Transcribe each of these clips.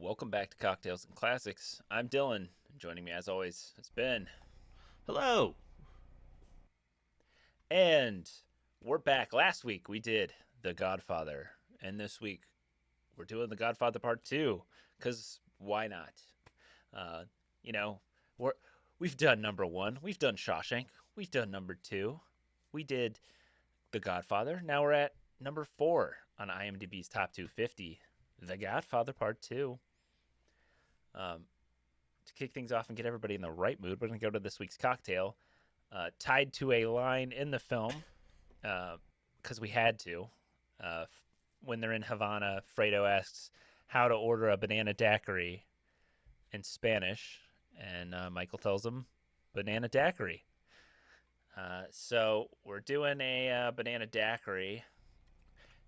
Welcome back to Cocktails and Classics. I'm Dylan. Joining me as always is Ben. Hello. And we're back. Last week we did The Godfather. And this week we're doing The Godfather Part II. Because why not? Uh, you know, we're, we've done number one. We've done Shawshank. We've done number two. We did The Godfather. Now we're at number four on IMDb's Top 250. The Godfather Part II. Um, to kick things off and get everybody in the right mood, we're going to go to this week's cocktail, tied to a line in the film, because we had to. Uh, when they're in Havana, Fredo asks how to order a banana daiquiri in Spanish, and Michael tells him banana daiquiri. So we're doing a banana daiquiri.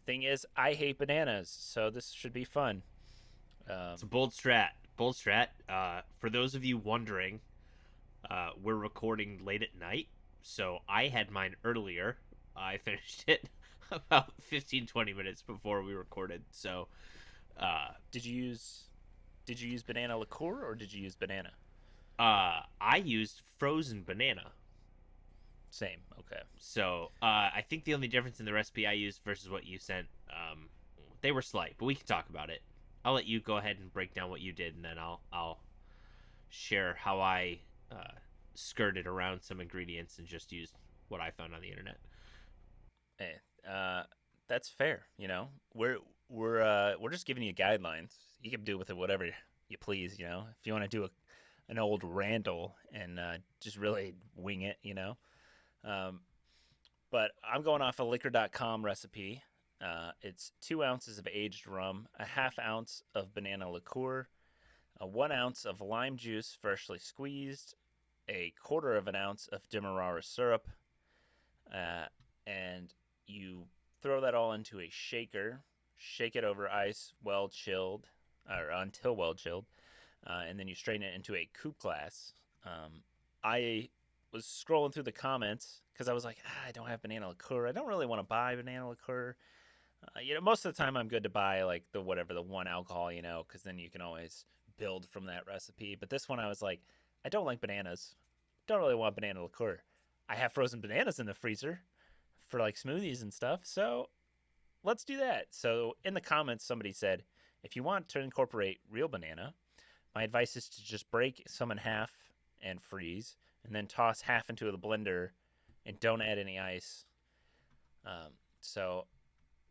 Thing is, I hate bananas, so this should be fun. It's a bold strat. Bold strat. For those of you wondering, we're recording late at night, so I had mine earlier. I finished it about 15-20 minutes before we recorded. So, did you use banana liqueur or did you use banana? I used frozen banana. Same. Okay. So, I think the only difference in the recipe I used versus what you sent, they were slight, but we can talk about it. I'll let you go ahead and break down what you did, and then I'll share how I skirted around some ingredients and just used what I found on the internet. Hey, that's fair. We're just giving you guidelines. You can do with it whatever you please. If you want to do an old Randall and just really wing it. But I'm going off a liquor.com recipe. It's 2 ounces of aged rum, a half ounce of banana liqueur, 1 ounce of lime juice freshly squeezed, a quarter of an ounce of demerara syrup, and you throw that all into a shaker, shake it over ice well chilled, or until well chilled, and then you strain it into a coupe glass. I was scrolling through the comments because I was like, I don't have banana liqueur. I don't really want to buy banana liqueur. Most of the time I'm good to buy like the 1 alcohol, because then you can always build from that recipe. But this one I was like, I don't like bananas. Don't really want banana liqueur. I have frozen bananas in the freezer for like smoothies and stuff. So let's do that. So in the comments, somebody said, if you want to incorporate real banana, my advice is to just break some in half and freeze, and then toss half into the blender and don't add any ice. So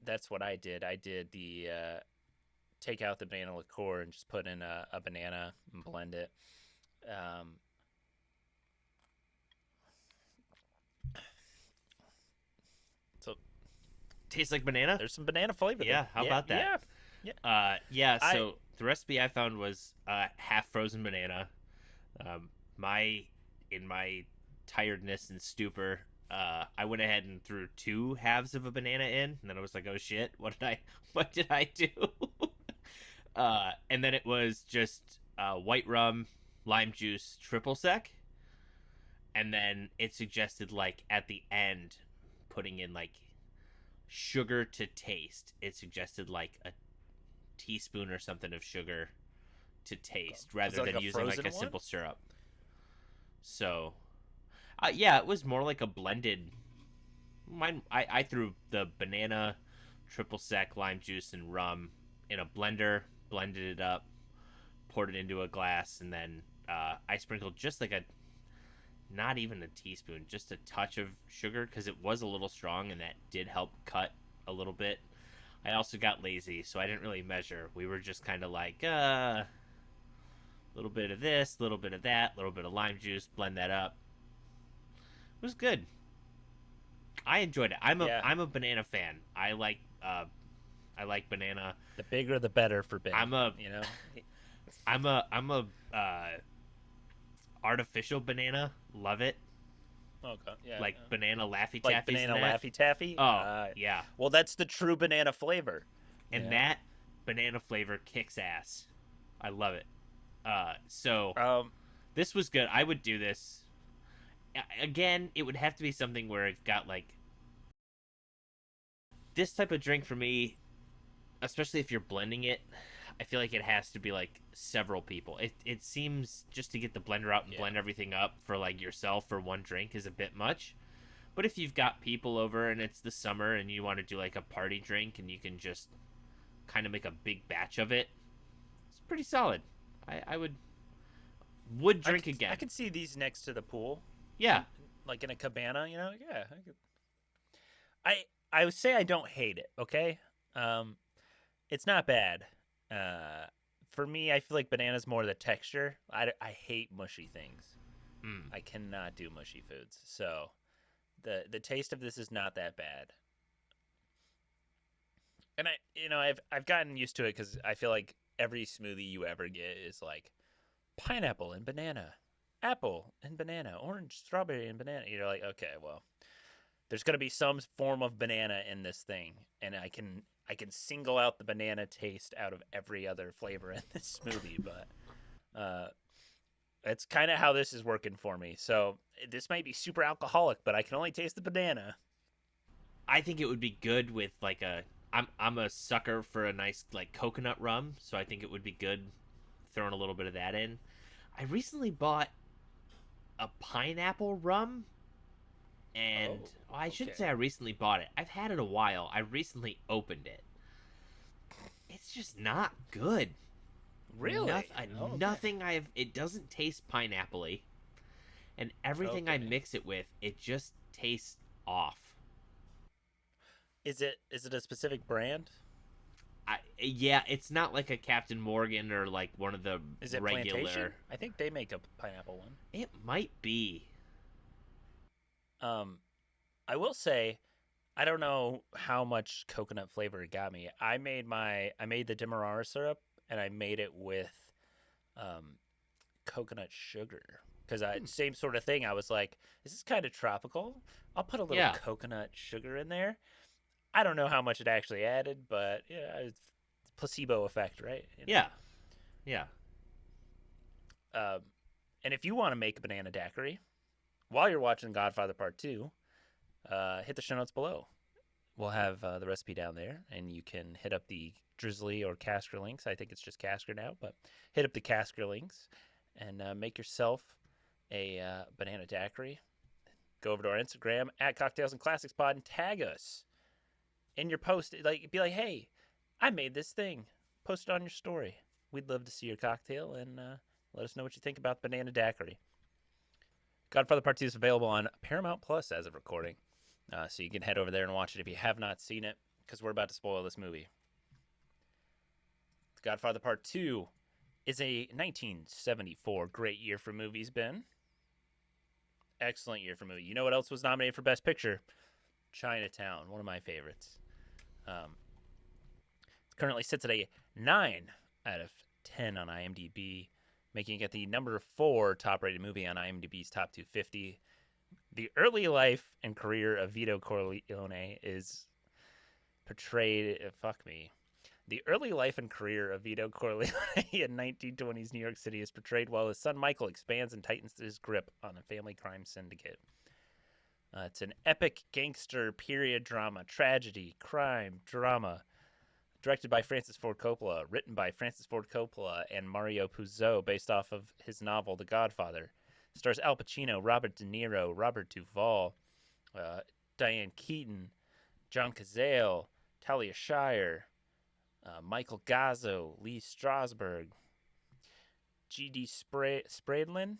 that's what I did. I did the take out the banana liqueur and just put in a banana and blend it. So Tastes like banana? there's some banana flavor there. Yeah, how Yeah, about that? yeah, yeah. Yeah, I so the recipe I found was half frozen banana. My in my tiredness and stupor, I went ahead and threw two halves of a banana in, and then I was like, "Oh shit, what did I do?" And then it was just white rum, lime juice, triple sec, and then it suggested like at the end putting in like sugar to taste. It suggested like a teaspoon or something of sugar to taste was it rather like than a using like frozen a one? simple syrup. So, yeah, it was more like a blended. Mine, I threw the banana, triple sec, lime juice, and rum in a blender, blended it up, poured it into a glass, and then I sprinkled just like not even a teaspoon, just a touch of sugar because it was a little strong and that did help cut a little bit. I also got lazy, so I didn't really measure. We were just kind of like, little bit of this, little bit of that, little bit of lime juice, blend that up. It was good. I enjoyed it. Yeah. I'm a banana fan. I like banana. The bigger the better for Ben. I'm a You know. I'm a artificial banana. Love it. Okay. Yeah. Like banana laffy Like taffies and banana that. Laffy Taffy. Oh yeah, Well, that's the true banana flavor. and Yeah. that banana flavor kicks ass. I love it. So Um. this was good. I would do this again. It would have to be something where it's got like this type of drink for me, especially if you're blending it. I feel like it has to be like several people. It seems just to get the blender out and Yeah. blend everything up for like yourself for one drink is a bit much. But if you've got people over and it's the summer and you want to do like a party drink and you can just kind of make a big batch of it, it's pretty solid. I would I drink could I again. could see these next to the pool, Yeah. and like in a cabana. Yeah. I would say I don't hate it. Okay, um, it's not bad. Uh, for me, I feel like banana's more the texture. I hate mushy things. Mm. I cannot do mushy foods. So the taste of this is not that bad. And I've gotten used to it because I feel like every smoothie you ever get is like pineapple and banana, apple and banana, orange, strawberry and banana. You're like, okay, well, there's gonna be some form of banana in this thing, and I can single out the banana taste out of every other flavor in this smoothie, but uh, it's kind of how this is working for me. So this might be super alcoholic, but I can only taste the banana. I think it would be good with like a. I'm a sucker for a nice like coconut rum, so I think it would be good throwing a little bit of that in. I recently bought a pineapple rum, and Oh, well, I shouldn't say okay. I recently bought it. I've had it a while. I recently opened it. It's just not good. Really? Oh, okay. Nothing I've. It doesn't taste pineapple-y, and everything I Okay. mix it with, it just tastes off. Is it a specific brand? Yeah, it's not like a Captain Morgan or like one of the Is it regular. Plantation? I think they make a pineapple one. It might be. Um, I will say I don't know how much coconut flavor it got me. I made the demerara syrup and I made it with um, coconut sugar because I Hmm. same sort of thing. I was like, this is kind of tropical. I'll put a little Yeah, coconut sugar in there. I don't know how much it actually added, but yeah, it's placebo effect, right? yeah, yeah. And if you want to make a banana daiquiri while you're watching Godfather Part II, hit the show notes below. We'll have the recipe down there, and you can hit up the Drizzly or Casker links. I think it's just Casker now, but hit up the Casker links and make yourself a banana daiquiri. Go over to our Instagram at Cocktails and Classics Pod and tag us in your post. Like, be like, hey, I made this thing. Post it on your story. We'd love to see your cocktail and let us know what you think about the banana daiquiri. Godfather Part 2 is available on Paramount Plus as of recording. So you can head over there and watch it if you have not seen it, because we're about to spoil this movie. Godfather Part 2 is a 1974 great year for movies, Ben. Excellent year for movie. You know what else was nominated for Best Picture? Chinatown, one of my favorites. Um, it currently sits at a 9 out of 10 on IMDb, making it the number 4 top rated movie on IMDb's Top 250. The early life and career of Vito Corleone is portrayed. Fuck me. The early life and career of Vito Corleone in 1920s New York City is portrayed while his son Michael expands and tightens his grip on a family crime syndicate. It's an epic gangster period drama, tragedy, crime, drama, directed by Francis Ford Coppola, written by Francis Ford Coppola and Mario Puzo, based off of his novel The Godfather. Stars Al Pacino, Robert De Niro, Robert Duvall, uh, Diane Keaton, John Cazale, Talia Shire, Michael Gazzo, Lee Strasberg, G.D. Spradlin.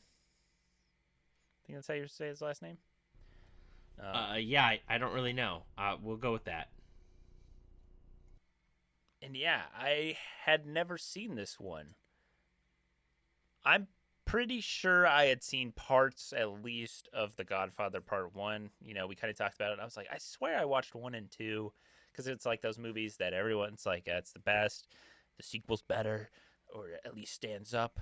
I think that's how you say his last name. Yeah. I don't really know. We'll go with that. And yeah, I had never seen this one. I'm pretty sure I had seen parts at least of The Godfather Part 1. We kind of talked about it. And I was like, I swear I watched 1 and 2 because it's like those movies that everyone's like, that's the best. The sequel's better or at least stands up.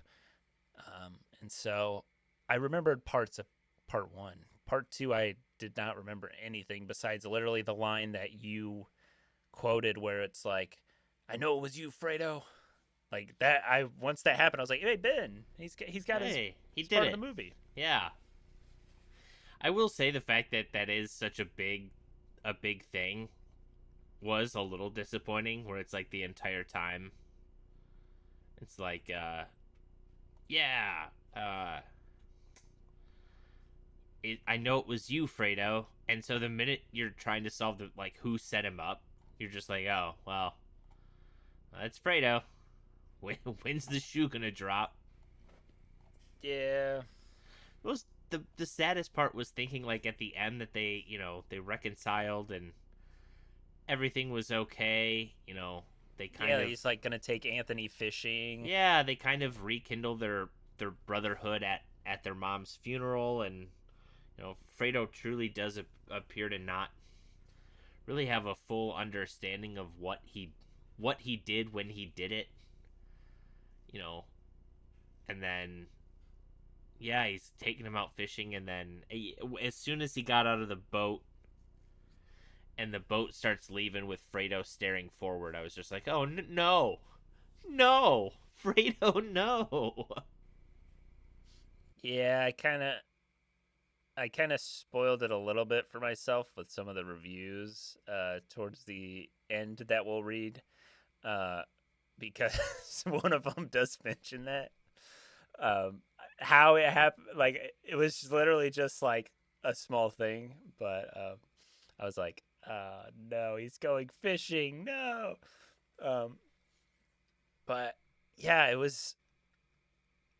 And so I remembered parts of Part 1. Part 2, I did not remember anything besides literally the line that you quoted where it's like, I know it was you, Fredo. Like that, I once that happened, I was like, "Hey, Ben, he's got his Hey, he he's did part of the it. movie." Yeah. I will say the fact that that is such a big thing was a little disappointing where it's like the entire time It's like, yeah, uh, I know it was you, Fredo. And so the minute you're trying to solve the like who set him up, you're just like, oh well, that's Fredo. When's the shoe gonna drop? Yeah. It was the saddest part was thinking like at the end that they reconciled and everything was okay. They kind Yeah, of he's like gonna take Anthony fishing. yeah they kind of rekindle their brotherhood at their mom's funeral, and Fredo truly does appear to not really have a full understanding of what he did when he did it. You know, and then yeah, he's taking him out fishing, and then as soon as he got out of the boat and the boat starts leaving with Fredo staring forward, I was just like, oh no, no, Fredo, no. Yeah, I kind of spoiled it a little bit for myself with some of the reviews towards the end that we'll read, uh, because one of them does mention that um, how it happened. Like it was literally just like a small thing, but I was like, no, he's going fishing, no. Um, but yeah, it was.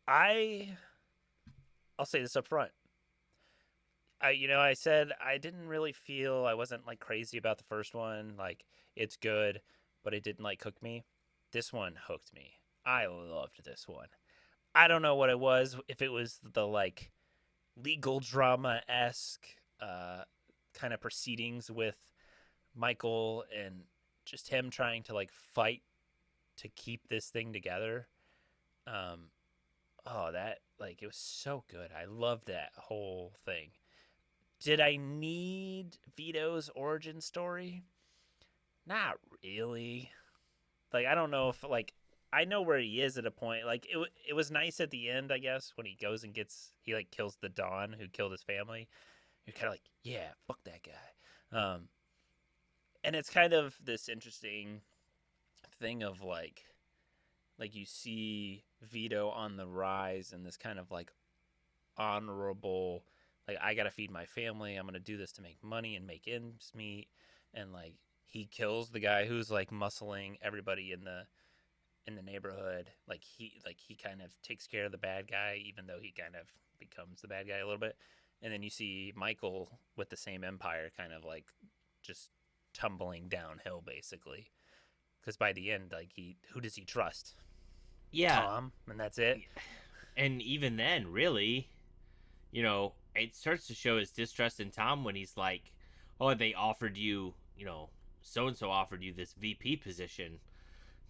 I I'll say this up front. I said I didn't really feel I wasn't like crazy about the first one. Like it's good, but it didn't like hook me. This one hooked me. I loved this one. I don't know what it was. If it was the like legal drama esque kind of proceedings with Michael and just him trying to like fight to keep this thing together. Um, oh, that like it was so good. I loved that whole thing. Did I need Vito's origin story? Not really. Like I don't know if like I know where he is at a point. Like it was nice at the end, I guess, when he goes and he like kills the Don who killed his family. You're kind of like, yeah, fuck that guy. And it's kind of this interesting thing of like you see Vito on the rise and this kind of like honorable, like I gotta feed my family, I'm gonna do this to make money and make ends meet, and like he kills the guy who's like muscling everybody in the neighborhood. Like he kind of takes care of the bad guy even though he kind of becomes the bad guy a little bit. And then you see Michael with the same empire kind of like just tumbling downhill basically, because by the end, like he who does he trust? Yeah, Tom, and that's it. and even then, really, it starts to show his distrust in Tom when he's like, "Oh, they offered you, so and so offered you this VP position."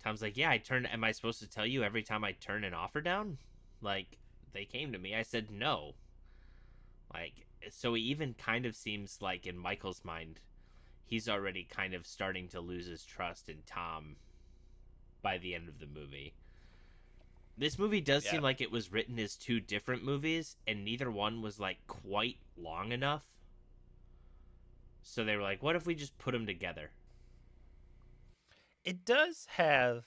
Tom's like, "Yeah, I turned. Am I supposed to tell you every time I turn an offer down? Like, they came to me. I said no." Like, so he even kind of seems like in Michael's mind, he's already kind of starting to lose his trust in Tom by the end of the movie. This movie does Yeah. seem like it was written as two different movies, and neither one was like quite long enough. So they were like, "What if we just put them together?" It does have,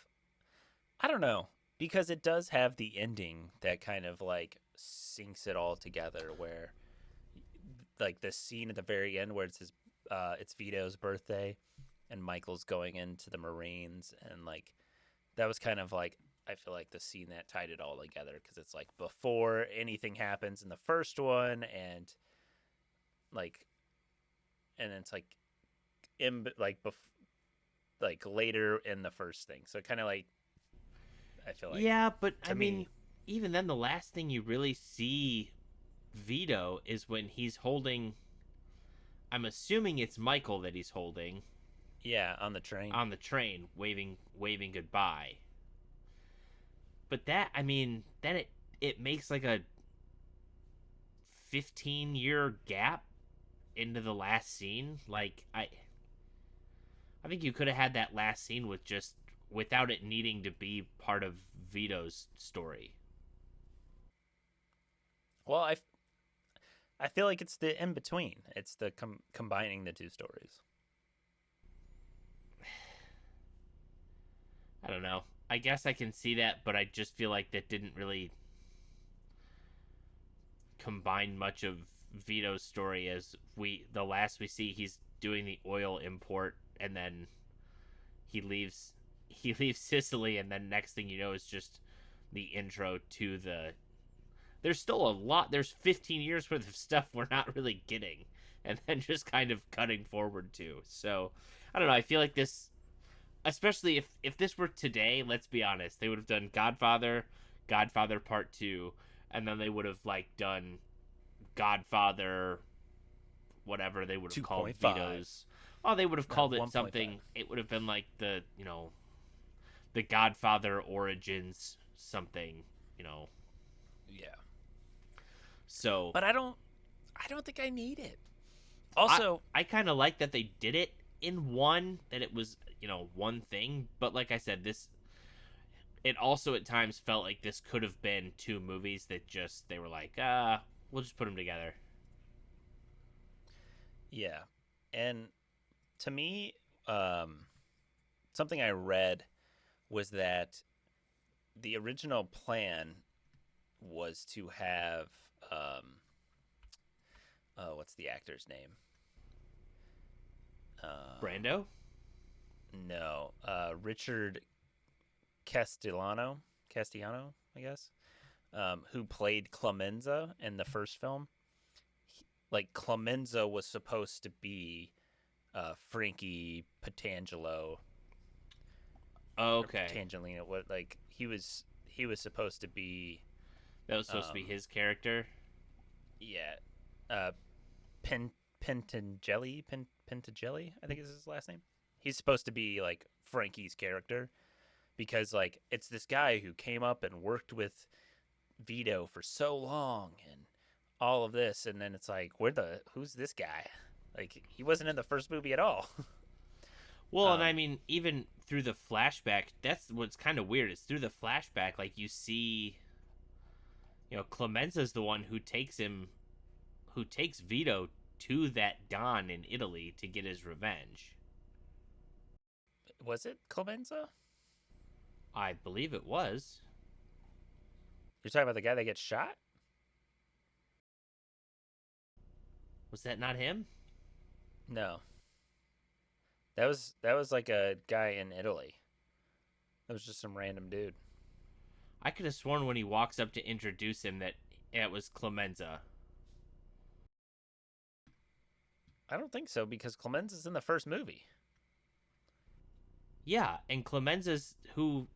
I don't know, because it does have the ending that kind of like syncs it all together where like the scene at the very end where it's Vito's birthday and Michael's going into the Marines, and like that was kind of like I feel like the scene that tied it all together because it's like before anything happens in the first one, and like and it's like in like later in the first thing. So kind of like I feel like Yeah, but I to mean, me, even then, the last thing you really see Vito is when he's holding. I'm assuming it's Michael that he's holding yeah, on the train. on the train, waving goodbye. But that, I mean, then it makes like a 15-year gap into the last scene. Like I think you could have had that last scene with just without it needing to be part of Vito's story. Well, I feel like it's the in between. It's the combining the two stories. I don't know. I guess I can see that, but I just feel like that didn't really combine much of Vito's story. As the last we see, he's doing the oil import, and then he leaves he leaves Sicily, and then next thing you know is just the intro to the. There's still a lot. There's 15 years worth of stuff we're not really getting, and then just kind of cutting forward to. So I don't know. I feel like this, especially if this were today, let's be honest, they would have done Godfather Part II, and then they would have like done Godfather, whatever they would have called 2.5. Vito's. Oh, they would have No, called it 1.5. something. It would have been like the Godfather Origins something, you know. Yeah. So But I don't think I need it. I Also, I kind of like that they did it in one, that it was one thing. But like I said, this it also at times felt like this could have been two movies that just they were like we'll just put them together. yeah. And to me, um something I read was that the original plan was to have what's the actor's name? Brando. No, Richard Castellano, I guess, who played Clemenza in the first film. Like Clemenza was supposed to be Frankie Patangelo or Okay, Patangelino. What like he was supposed to be that was supposed to be um his character. yeah uh Pen Pentangeli, I think is his last name. He's supposed to be like Frankie's character because like it's this guy who came up and worked with Vito for so long and all of this, and then it's like who's this guy? Like he wasn't in the first movie at all. Well, and I um, mean, even through the flashback, that's what's kind of weird. Is through the flashback, like you see, Clemenza's the one who takes Vito to that Don in Italy to get his revenge. was it Clemenza? I believe it was. You're talking about the guy that gets shot? Was that not him? No, that was like a guy in Italy. That was just some random dude. I could have sworn when he walks up to introduce him that it was Clemenza. I don't think so because Clemenza's in the first movie. Yeah, and Clemenza's who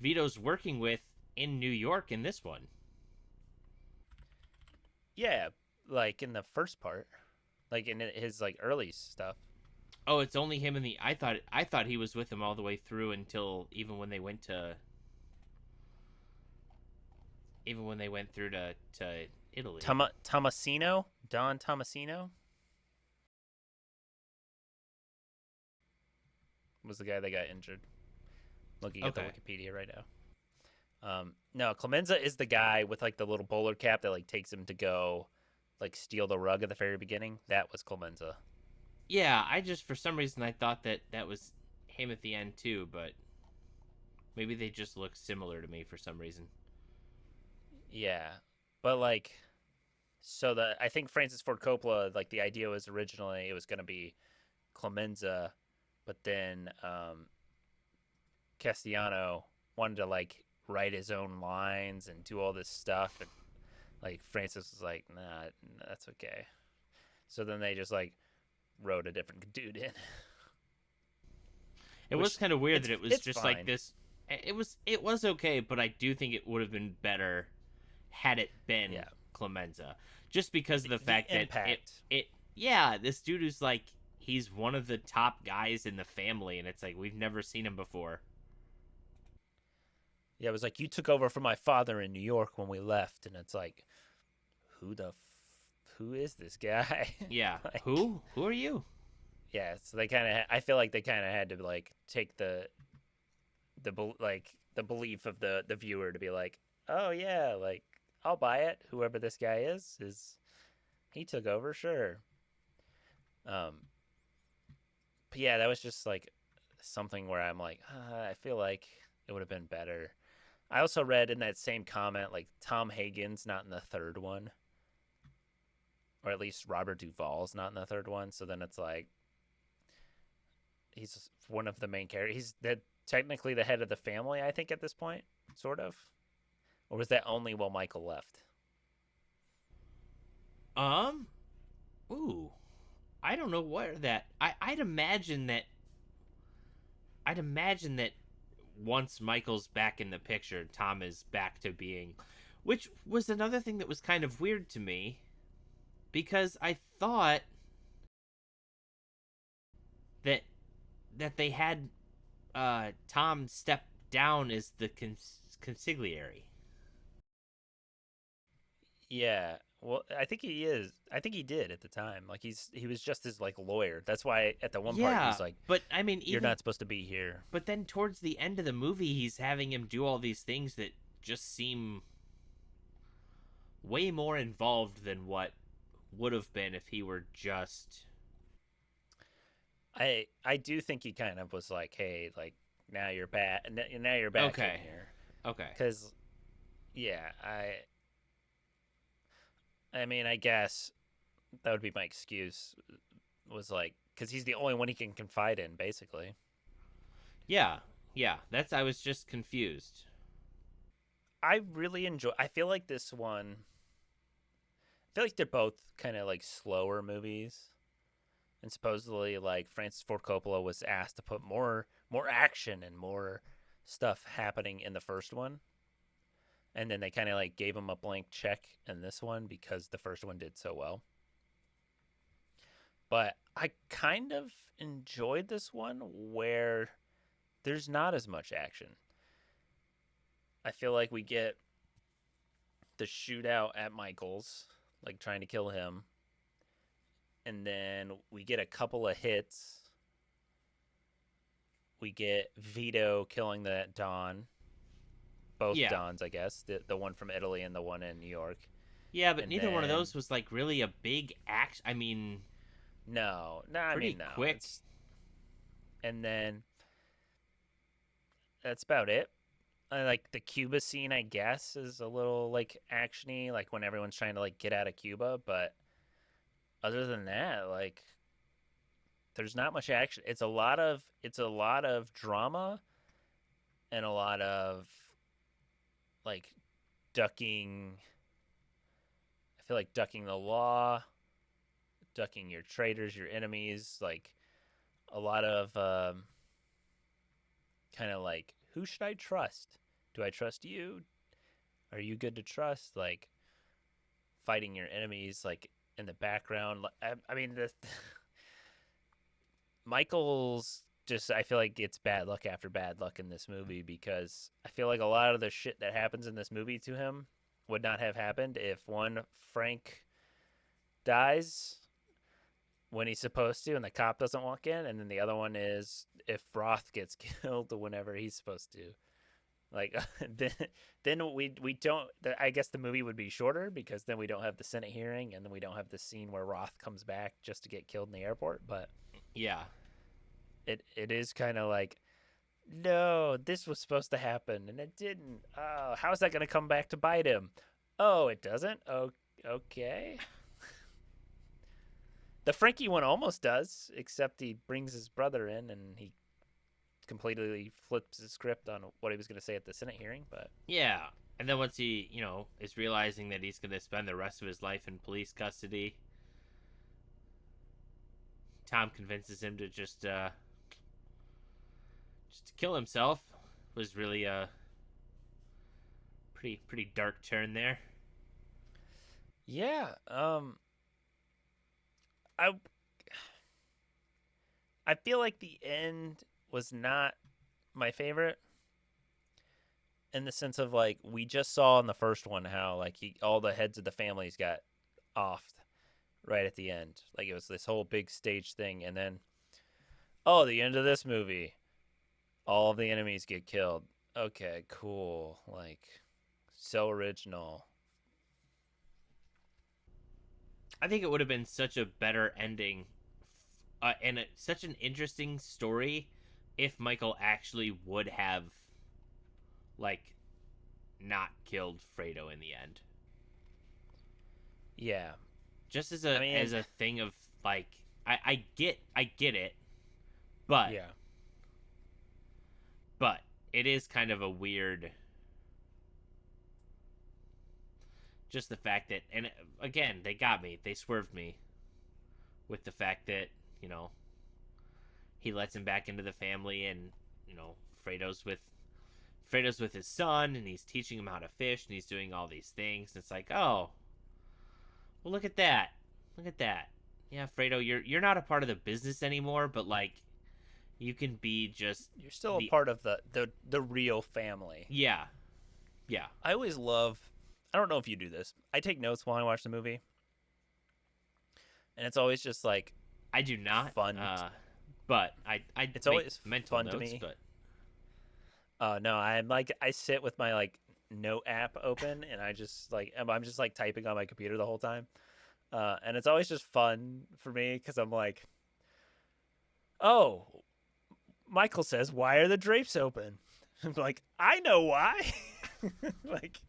Vito's working with in New York in this one. Yeah, like in the first part, like in his like early stuff. Oh, it's only him in the. I thought he was with him all the way through until even when they went through to Italy. Tomasino, Don Tomasino was the guy that got injured. Looking at the Okay. Wikipedia right now. No, Clemenza is the guy with like the little bowler cap that like takes him to go like steal the rug at the very beginning. That was Clemenza. Yeah, I just for some reason I thought that was him at the end too, but maybe they just look similar to me for some reason. Yeah, but like, so the I think Francis Ford Coppola like the idea was originally it was gonna be Clemenza, but then Castellano wanted to like write his own lines and do all this stuff, and like Francis was like, nah, that's okay. So then they just like wrote a different dude in, It was which kind of weird that it was it's just like fine. this. It was okay, but I do think it would have been better had it been Yeah, Clemenza, just because of the the fact that impact. it yeah, this dude is like he's one of the top guys in the family, and it's like we've never seen him before. Yeah, it was like you took over for my father in New York when we left, and it's like, who is this guy? Yeah, Like, who are you? yeah. So they kind of, I feel like they kind of had to like take like the belief of the viewer to be like, oh yeah, like I'll buy it. Whoever this guy is he took over, sure. Um, but yeah, that was just like something where I'm like, I feel like It would have been better. I also read in that same comment like Tom Hagen's not in the third one, or at least Robert Duvall's not in the third one. So then it's like he's one of the main characters. Technically the head of the family, I think, at this point, sort of. Or was that only while Michael left? Um, ooh, I don't know where that. I'd imagine that once Michael's back in the picture, Tom is back to being, which was another thing that was kind of weird to me, because I thought that they had Tom step down as the consigliere. Yeah. Well, I think he is. I think he did at the time. Like he was just his like lawyer. That's why at the one part Yeah, he's like, but I mean, "You're even not supposed to be here." but then towards the end of the movie, he's having him do all these things that just seem way more involved than what would have been if he were just. I do think he kind of was like, "Hey, like now you're back. Now you're back in Okay. here." Okay. Because yeah, I mean, I guess that would be my excuse. Was like because he's the only one he can confide in, basically. Yeah. Yeah. That's. I was just confused. I really enjoy. I feel like this one. I feel like they're both kind of like slower movies, and supposedly like Francis Ford Coppola was asked to put more action and more stuff happening in the first one, and then they kind of like gave him a blank check in this one because the first one did so well. But I kind of enjoyed this one where there's not as much action. I feel like we get the shootout at Michael's, like trying to kill him, and then we get a couple of hits. We get Vito killing the Don, both Yeah. Dons, I guess, the one from Italy and the one in New York. Yeah, but And neither one of then those was like really a big act. I mean, no, I pretty mean no. quick. It's and then that's about it. Like the Cuba scene, I guess, is a little like actiony, like when everyone's trying to like get out of Cuba. But other than that, like there's not much action. It's a lot of drama and a lot of like ducking. I feel like ducking the law, ducking your traitors, your enemies. Like a lot of kind of like who should I trust? Do I trust you? Are you good to trust? Like fighting your enemies, like in the background. I mean, the Michael's just I feel like gets bad luck after bad luck in this movie because I feel like a lot of the shit that happens in this movie to him would not have happened if one Frank dies when he's supposed to and the cop doesn't walk in, and then the other one is if Roth gets killed whenever he's supposed to. Like then, then we don't. I guess the movie would be shorter because then we don't have the Senate hearing, and then we don't have the scene where Roth comes back just to get killed in the airport. But Yeah. it is kind of like, no, this was supposed to happen and it didn't. Oh, how is that going to come back to bite him? Oh, it doesn't. Oh, okay. The Frankie one almost does, except he brings his brother in and he completely flips his script on what he was going to say at the Senate hearing. But Yeah. And then once he, is realizing that he's going to spend the rest of his life in police custody, Tom convinces him to just to kill himself. Was really a pretty dark turn there. yeah, I I feel like the end was not my favorite in the sense of like we just saw in the first one how like all the heads of the families got offed right at the end. Like it was this whole big stage thing, and then the end of this movie, all of the enemies get killed. Okay, cool. Like so original. I think it would have been such a better ending, and such an interesting story if Michael actually would have like not killed Fredo in the end. Yeah. Just as I a mean, thing of like I get it, but yeah. but it is kind of a weird, just the fact that, and again, they got me. They swerved me with the fact that, you know, he lets him back into the family, and, you know, Fredo's with his son, and he's teaching him how to fish, and he's doing all these things. And it's like, oh, well, look at that. Look at that. Yeah, Fredo, you're not a part of the business anymore, but like you can be just You're still a the part of the real family. yeah, yeah. I always love. I don't know if you do this. I take notes while I watch the movie, and it's always just like I do not, fun. but I It's make always mental fun to notes, me. but No, I sit with my like note app open, and I'm just like typing on my computer the whole time. And it's always just fun for me because I'm like, oh, Michael says, why are the drapes open? I'm like, I know why. Like,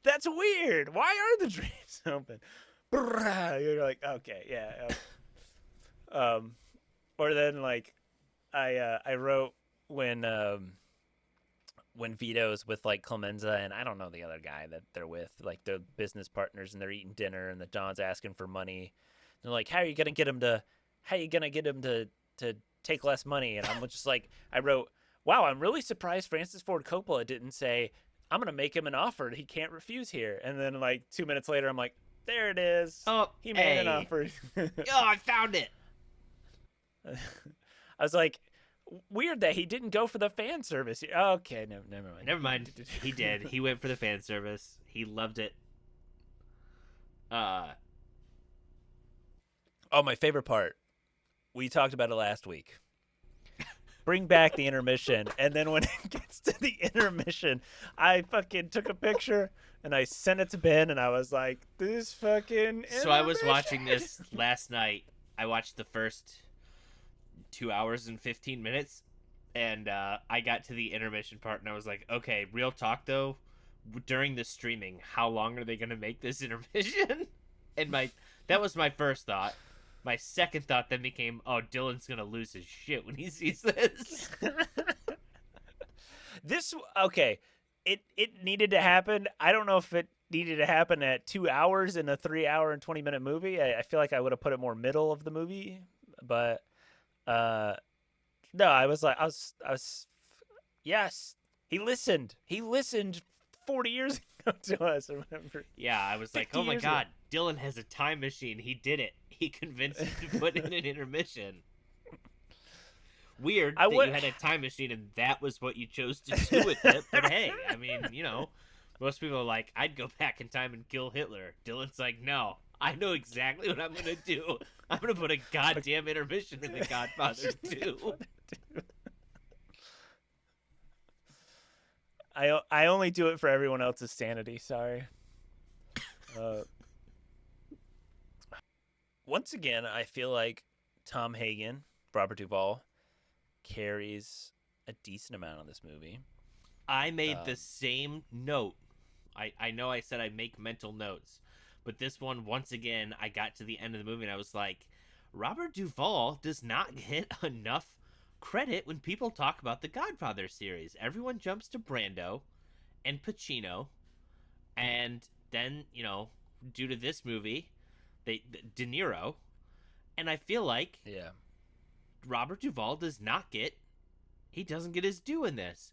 that's weird. Why are the drapes open? You're like, okay, yeah. Um, or then like, I wrote when when Vito's with like Clemenza and I don't know the other guy that they're with, like they're business partners and they're eating dinner and the Don's asking for money. They're like, how are you gonna get him to take less money? And I'm just like, I wrote, wow, I'm really surprised Francis Ford Coppola didn't say, I'm gonna make him an offer he can't refuse here. And then like 2 minutes later, I'm like, there it is. oh, He made an hey, offer. oh, I found it. I was like, weird that he didn't go for the fan service. Okay, no, never mind. Never mind. He did. He went for the fan service. He loved it. Uh, Oh, my favorite part. We talked about it last week. Bring back the intermission, and then when it gets to the intermission, I fucking took a picture and I sent it to Ben, and I was like, "This fucking." so I was watching this last night. I watched the first 2 hours and 15 minutes, and I got to the intermission part, and I was like, okay, real talk though. During the streaming, how long are they gonna make this intermission? And that was my first thought. My second thought then became, oh, Dylan's gonna lose his shit when he sees this. This okay. It needed to happen. I don't know if it needed to happen at 2 hours in a 3 hour and 20 minute movie. I feel like I would have put it more middle of the movie, but uh, no, I was. Yes, he listened 40 years ago to us or whatever. Yeah, I was like, 50 oh my years god, ago. Dylan has a time machine. He did it. He convinced him to put in an intermission. Weird I that would. you had a time machine and that was what you chose to do with it. But hey, I mean, most people are like, I'd go back in time and kill Hitler. Dylan's like, no, I know exactly what I'm going to do. I'm going to put a goddamn intermission in The Godfather 2. I only do it for everyone else's sanity. Sorry. Uh, Once again, I feel like Tom Hagen, Robert Duvall, carries a decent amount of this movie. I made the Um, same note. I know I said I make mental notes, but this one, once again, I got to the end of the movie and I was like, Robert Duvall does not get enough credit when people talk about the Godfather series. Everyone jumps to Brando and Pacino, and then, due to this movie, De Niro, and I feel like yeah. Robert Duvall he doesn't get his due in this.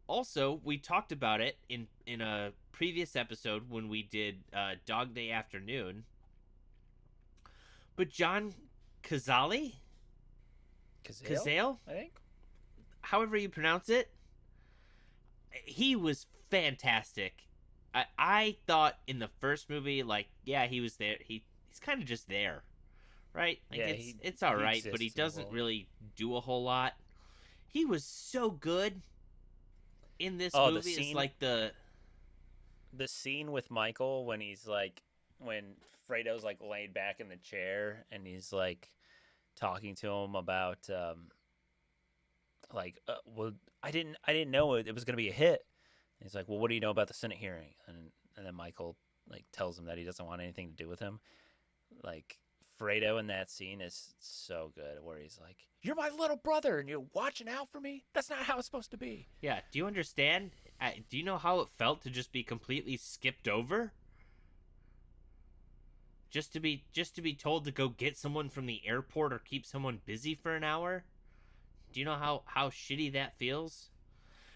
Also, we talked about it in a previous episode when we did Dog Day Afternoon. But John Cazale, Cazale, I think. however you pronounce it, he was fantastic. I thought in the first movie, like, yeah, he was there. He's kind of just there, right? Like, Yeah, it's all he right, but he exists in the doesn't world. really do a whole lot. He was so good in this Oh, movie. It's like the scene with Michael when he's like when Fredo's like laid back in the chair and he's like talking to him about like, well, I didn't know it was gonna be a hit. And he's like, well, what do you know about the Senate hearing? And then Michael like tells him that he doesn't want anything to do with him. Like Fredo in that scene is so good, where he's like, "You're my little brother, and you're watching out for me. That's not how it's supposed to be." Yeah. Do you understand? Do you know how it felt to just be completely skipped over? Just to be told to go get someone from the airport or keep someone busy for an hour? Do you know how shitty that feels?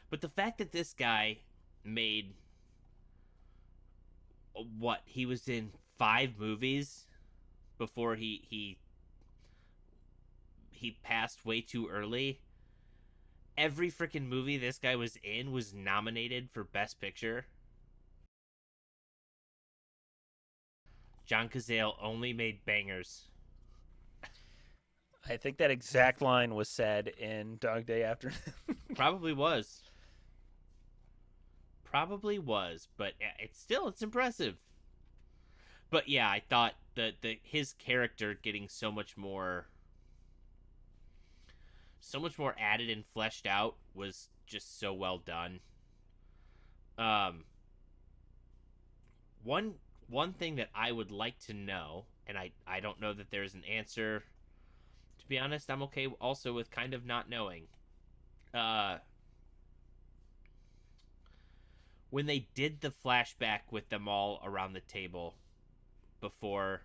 But the fact that this guy made what, he was in 5 movies before he passed way too early. Every freaking movie this guy was in was nominated for Best Picture. John Cazale only made bangers. I think that exact line was said in Dog Day Afternoon. Probably was. Probably was, but it's impressive. But yeah, I thought the his character getting so much more added and fleshed out was just so well done. Um, one one thing that I would like to know, and I don't know that there's an answer. To be honest, I'm okay also with kind of not knowing. Uh, when they did the flashback with them all around the table before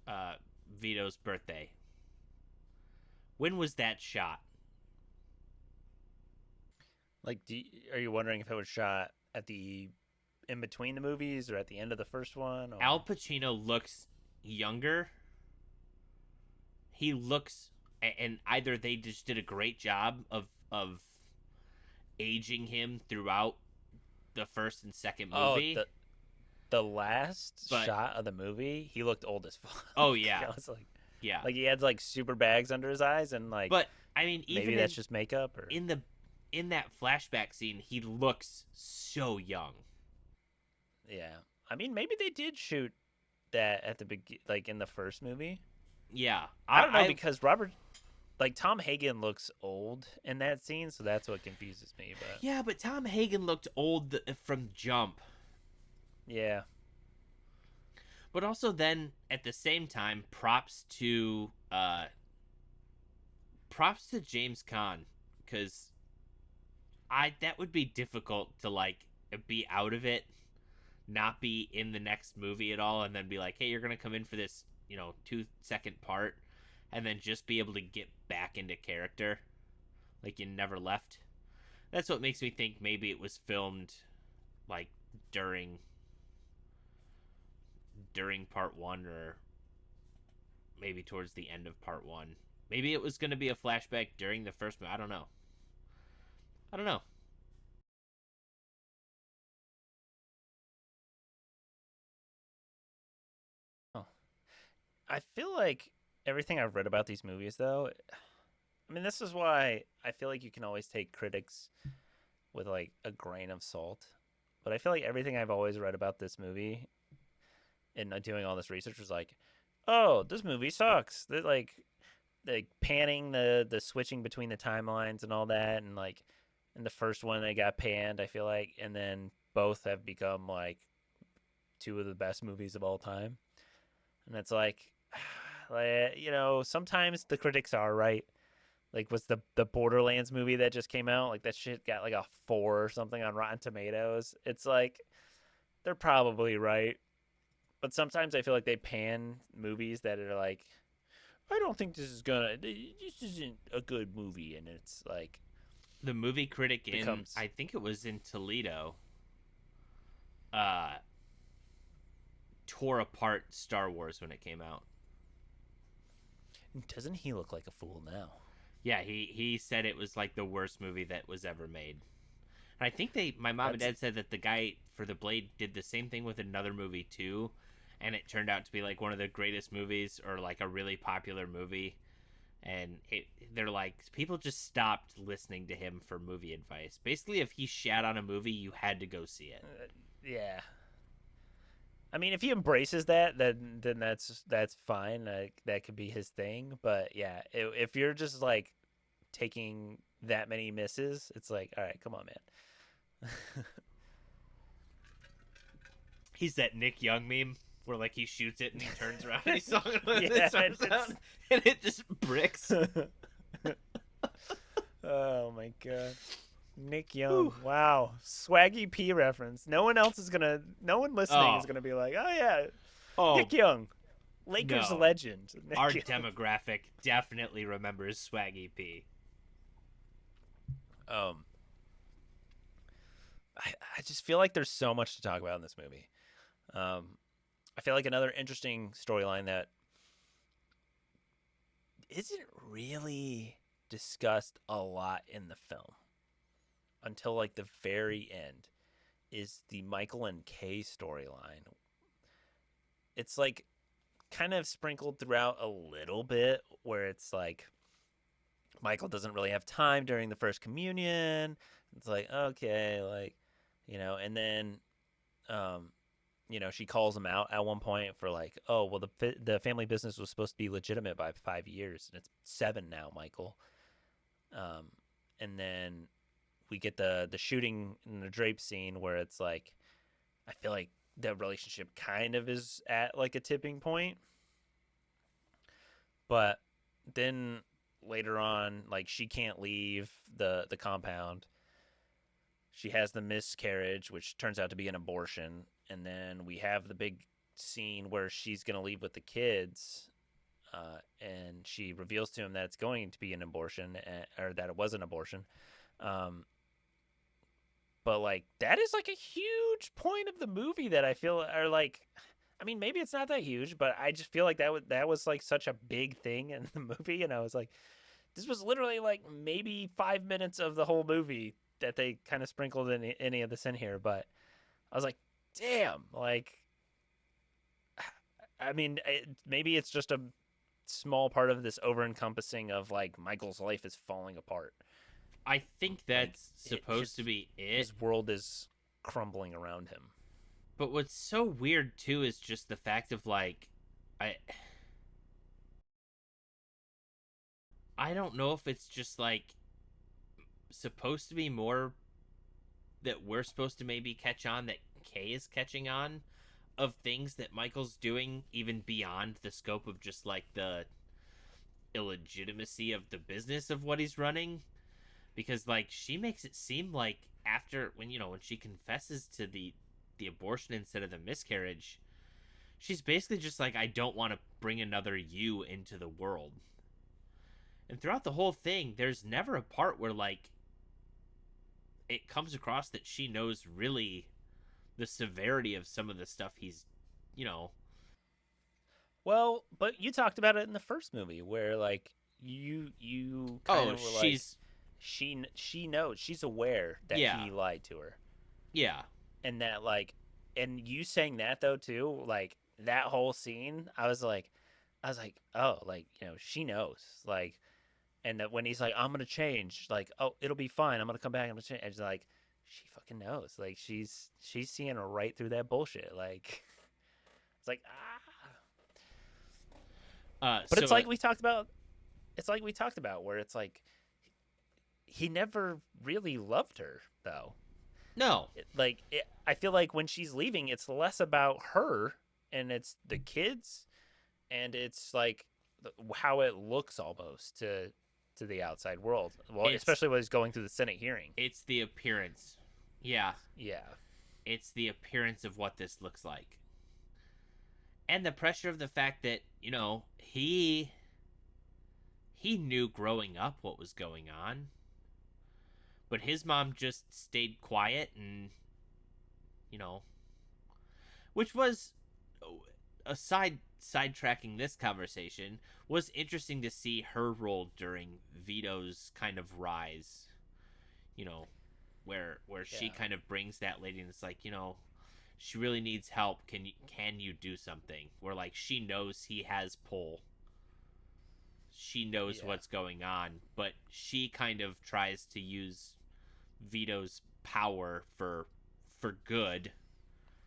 uh, Vito's birthday, when was that shot? Like, are you wondering if it was shot at the in between the movies or at the end of the first one? Al Or Pacino looks younger. He looks, and either they just did a great job of aging him throughout the first and second oh, movie. the last But shot of the movie, he looked old as fuck. oh yeah, I was yeah. like he had like super bags under his eyes, and like But I mean, maybe even that's just makeup, or in the in that flashback scene, he looks so young. yeah. I mean, maybe they did shoot that at the like in the first movie. Yeah, I don't know I because Tom Hagen looks old in that scene, so that's what confuses me. But yeah, but Tom Hagen looked old from jump. yeah, But also then at the same time, props to James Caan, because I that would be difficult to like be out of it, not be in the next movie at all, and then be like, hey, you're gonna come in for this 2-second part, and then just be able to get back into character like you never left. That's what makes me think maybe it was filmed like during part one, or maybe towards the end of part one. Maybe it was going to be a flashback during the first movie. I don't know. I don't know. oh. I feel like everything I've read about these movies, though. I mean, this is why I feel like you can always take critics with like a grain of salt. But I feel like everything I've always read about this movie and doing all this research was like, oh, this movie sucks. They're like panning the switching between the timelines and all that, and like in the first one they got panned, I feel like, and then both have become like two of the best movies of all time. And it's like sometimes the critics are right. Like, was the Borderlands movie that just came out? Like, that shit got like a 4 or something on Rotten Tomatoes. It's like they're probably right, but sometimes I feel like they pan movies that are like, I don't think this isn't a good movie, and it's like The movie critic in, becomes. I think it was in Toledo, uh, tore apart Star Wars when it came out. Doesn't he look like a fool now? Yeah, he said it was like the worst movie that was ever made. And I think my mom and That's dad said that the guy for The Blade did the same thing with another movie too, and it turned out to be like one of the greatest movies, or like a really popular movie. And they're like, people just stopped listening to him for movie advice. Basically, if he shat on a movie, you had to go see it. yeah. I mean, if he embraces that, then that's fine. Like, that could be his thing. But yeah, if you're just like taking that many misses, it's like, all right, come on, man. He's that Nick Young meme where like he shoots it and he turns around and he's talking with Yeah, his arms out and it just bricks. oh my god. Nick Young. Whew. Wow. Swaggy P reference. No one listening is Oh, gonna be like, oh yeah, oh Nick Young. Lakers no. legend. Our Nick Young. demographic definitely remembers Swaggy P. Um I just feel like there's so much to talk about in this movie. Um I feel like another interesting storyline that isn't really discussed a lot in the film until like the very end is the Michael and Kay storyline. It's like kind of sprinkled throughout a little bit where it's like Michael doesn't really have time during the first communion. It's like, okay, like, and then um she calls him out at one point for like, oh, well, the family business was supposed to be legitimate by 5 years, and it's 7 now, Michael. Um, and then we get the shooting in the drape scene where it's like, I feel like the relationship kind of is at like a tipping point, but then later on, like she can't leave the compound. She has the miscarriage, which turns out to be an abortion, and then we have the big scene where she's gonna leave with the kids, and she reveals to him that it's going to be an abortion, or that it was an abortion. Um, but like that is like a huge point of the movie that I feel are like. I mean, maybe it's not that huge, but I just feel like that was like such a big thing in the movie, and I was like, this was literally like maybe 5 minutes of the whole movie that they kind of sprinkled any of this in here. But I was like, damn, like, I mean, maybe it's just a small part of this over encompassing of like Michael's life is falling apart. I think Like that's supposed to his be it. his world is crumbling around him. But what's so weird too is just the fact of like I I don't know if it's just like supposed to be more that we're supposed to maybe catch on that Kay is catching on of things that Michael's doing even beyond the scope of just like the illegitimacy of the business of what he's running, because like she makes it seem like after when she confesses to the abortion instead of the miscarriage, she's basically just like, I don't want to bring another you into the world. And throughout the whole thing, there's never a part where like it comes across that she knows really the severity of some of the stuff he's, you know. Well, but you talked about it in the first movie where like you kind Oh, of were like she's she knows, she's aware that yeah, he lied to her, yeah. and that like, and you saying that though too, like that whole scene, I was like, oh, like she knows, like, and that when he's like, I'm gonna change, like, oh, it'll be fine, I'm gonna come back, I'm gonna change, and it's like she fucking knows, like she's seeing right through that bullshit, like it's like but So it's like we talked about where it's like he never really loved her though. no, I feel like when she's leaving, it's less about her and it's the kids, and it's like how it looks almost to the outside world. Well, it's especially when he's going through the Senate hearing. it's the appearance. Yeah, Yeah, it's the appearance of what this looks like, and the pressure of the fact that he knew growing up what was going on, but his mom just stayed quiet and you know, which was sidetracking this conversation, was interesting to see her role during Vito's kind of rise, you know, where she yeah, kind of brings that lady and it's like, she really needs help. Can you do something? Where like she knows he has pull. She knows yeah. what's going on, but she kind of tries to use Vito's power for good.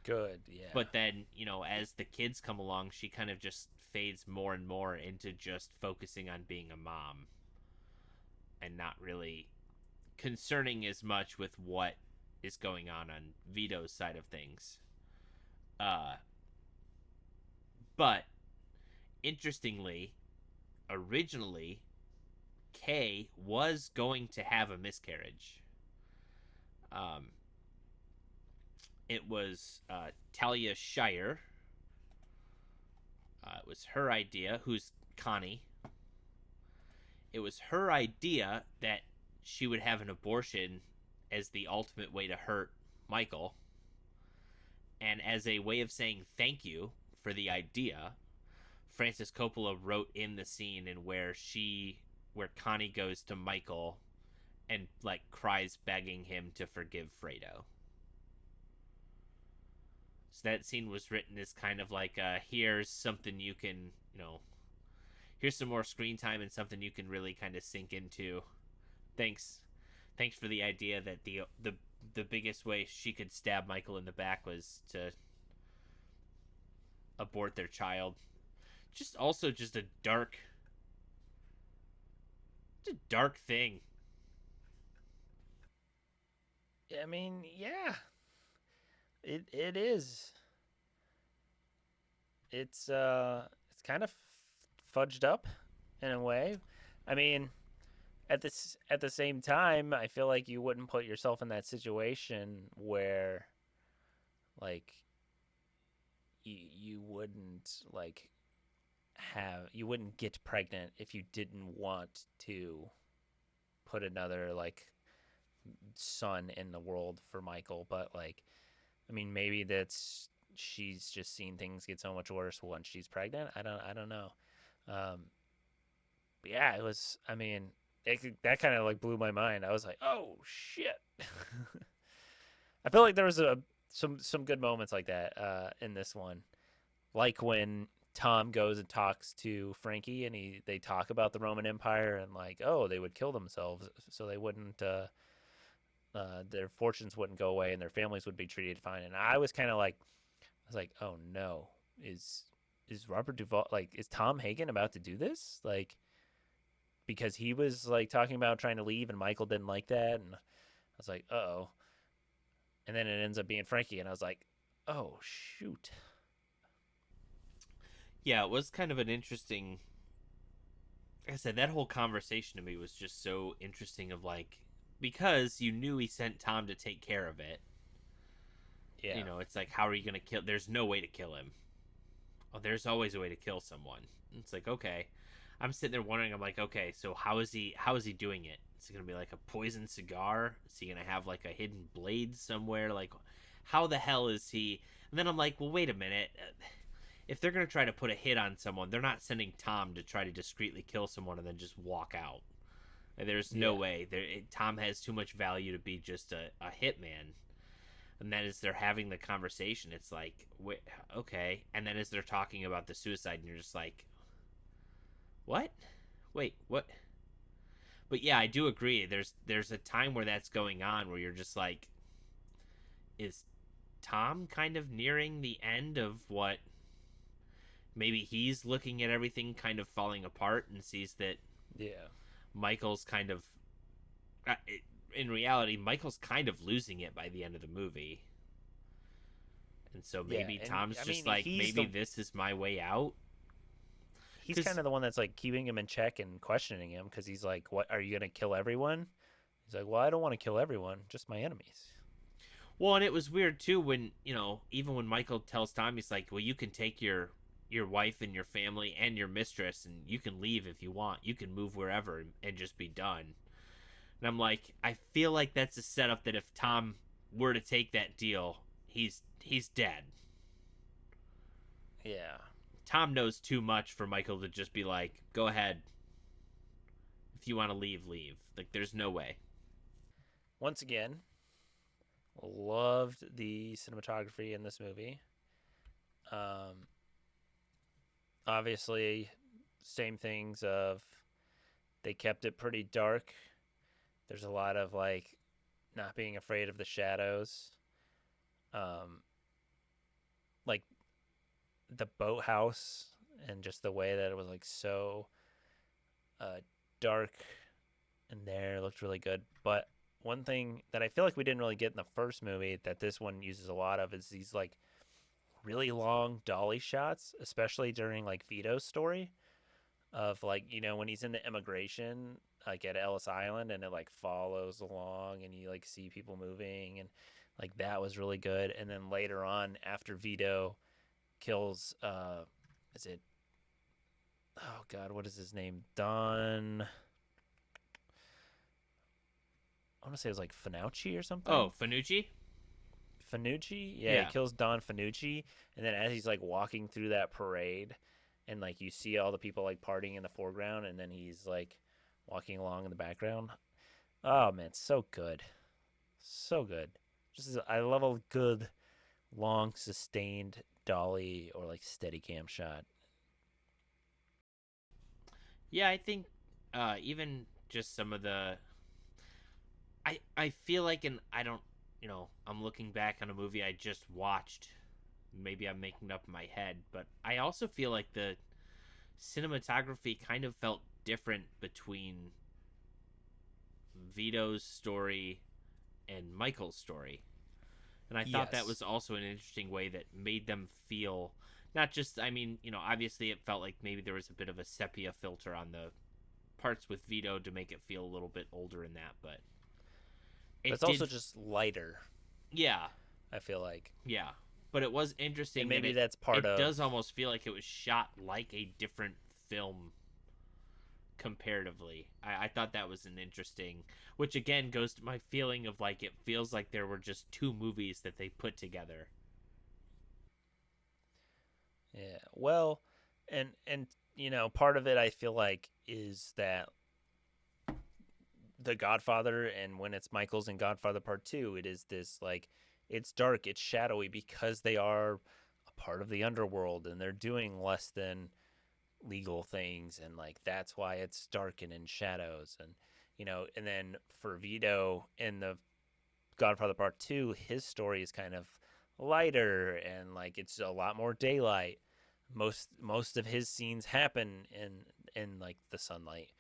Good, yeah, But then, as the kids come along, she kind of just fades more and more into just focusing on being a mom and not really concerning as much with what is going on Vito's side of things. Uh, but interestingly, originally, Kay was going to have a miscarriage. Um, it was Talia Shire. It was her idea, who's Connie. It was her idea that she would have an abortion as the ultimate way to hurt Michael. And as a way of saying thank you for the idea, Francis Coppola wrote in the scene in where Connie goes to Michael and like cries begging him to forgive Fredo. So that scene was written as kind of like here's something you can, here's some more screen time and something you can really kind of sink into. Thanks. Thanks for the idea that the biggest way she could stab Michael in the back was to abort their child. Just a dark thing. I mean, yeah, it is. It's kind of fudged up in a way. I mean, at the same time, I feel like you wouldn't put yourself in that situation where like you wouldn't like you wouldn't get pregnant if you didn't want to put another like son in the world for Michael, but like I mean maybe that's she's just seen things get so much worse once she's pregnant. I don't know. Um but yeah, it was I mean that kind of like blew my mind. I was like, "Oh shit." I feel like there was a some good moments like that in this one. Like when Tom goes and talks to Frankie and they talk about the Roman Empire and like, oh, they would kill themselves so they wouldn't their fortunes wouldn't go away and their families would be treated fine. And I was kind of like, I was like, oh no, is Robert Duvall like is Tom Hagen about to do this? Like because he was like talking about trying to leave and Michael didn't like that and I was like, oh. And then it ends up being Frankie and I was like, oh shoot. Yeah, it was kind of an interesting. Like I said, that whole conversation to me was just so interesting. Of like, because you knew he sent Tom to take care of it. Yeah. It's like, how are you going to kill? There's no way to kill him. Oh, there's always a way to kill someone. It's like, okay. I'm sitting there wondering. I'm like, okay, so how is he? How is he doing it? Is it gonna be like a poison cigar? Is he gonna have like a hidden blade somewhere? Like, how the hell is he? And then I'm like, well, wait a minute. If they're gonna try to put a hit on someone, they're not sending Tom to try to discreetly kill someone and then just walk out. There's no Yeah. way. Tom has too much value to be just a hitman. And then as they're having the conversation, it's like, okay. And then as they're talking about the suicide, and you're just like, what? Wait, what? But yeah, I do agree. There's a time where that's going on where you're just like, is Tom kind of nearing the end of what maybe he's looking at everything kind of falling apart and sees that Yeah. Michael's kind of uh, in reality Michael's kind of losing it by the end of the movie. And so Yeah, maybe and Tom's I just mean like, maybe this is my way out. he's kind Cuz of the one that's like keeping him in check and questioning him because he's like, "What are you gonna kill everyone?" He's like, "Well, I don't want to kill everyone, just my enemies." well, and it was weird too when, even when Michael tells Tom, he's like, "Well, you can take your wife and your family and your mistress and you can leave if you want. You can move wherever and just be done." And I'm like, I feel like that's a setup that if Tom were to take that deal, he's dead. Yeah. Tom knows too much for Michael to just be like, "Go ahead. If you want to leave, leave." Like there's no way. Once again, loved the cinematography in this movie. Um, obviously, same things of they kept it pretty dark. There's a lot of like not being afraid of the shadows. Um, like the boathouse and just the way that it was like so uh, dark in there looked really good. But one thing that I feel like we didn't really get in the first movie that this one uses a lot of is these like really long dolly shots, especially during like Vito's story of like when he's in the immigration like at Ellis Island and it like follows along and you like see people moving and like that was really good. And then later on after Vito kills is it oh god what is his name Don I want to say it was like Fanucci or something. Oh, Fanucci? Fanucci, yeah, he Yeah. kills Don Fanucci, and then as he's like walking through that parade, and like you see all the people like partying in the foreground, and then he's like walking along in the background. Oh man, so good, so good. I love a good, long, sustained dolly or like steady cam shot. Yeah, I think even just some of the I feel like, and I don't, I'm looking back on a movie I just watched. Maybe I'm making it up in my head, but I also feel like the cinematography kind of felt different between Vito's story and Michael's story. And I thought that Yes, was also an interesting way that made them feel not just, I mean, obviously it felt like maybe there was a bit of a sepia filter on the parts with Vito to make it feel a little bit older in that, but but it it's also did, just lighter. yeah, I feel like, yeah. But it was and interesting that maybe it that's part it of does almost feel like it was shot like a different film comparatively. I thought that was an interesting, which again goes to my feeling of like it feels like there were just two movies that they put together. yeah. Well, and part of it I feel like is that the Godfather and when it's Michael's in Godfather Part 2, it is this like it's dark, it's shadowy because they are a part of the underworld and they're doing less than legal things and like that's why it's dark and in shadows and and then for Vito in the Godfather Part 2, his story is kind of lighter and like it's a lot more daylight. Most of his scenes happen in like the sunlight.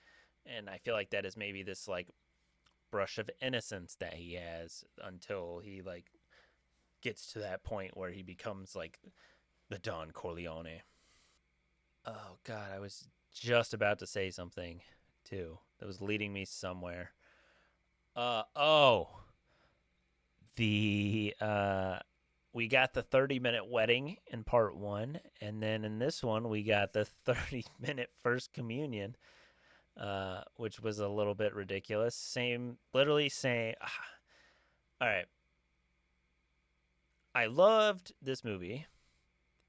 And I feel like that is maybe this like brush of innocence that he has until he like gets to that point where he becomes like the Don Corleone. Oh god, I was just about to say something too that was leading me somewhere. Oh, the we got the 30-minute wedding in part 1 and then in this one we got the 30-minute first communion which was a little bit ridiculous. Same, literally same. All right, I loved this movie,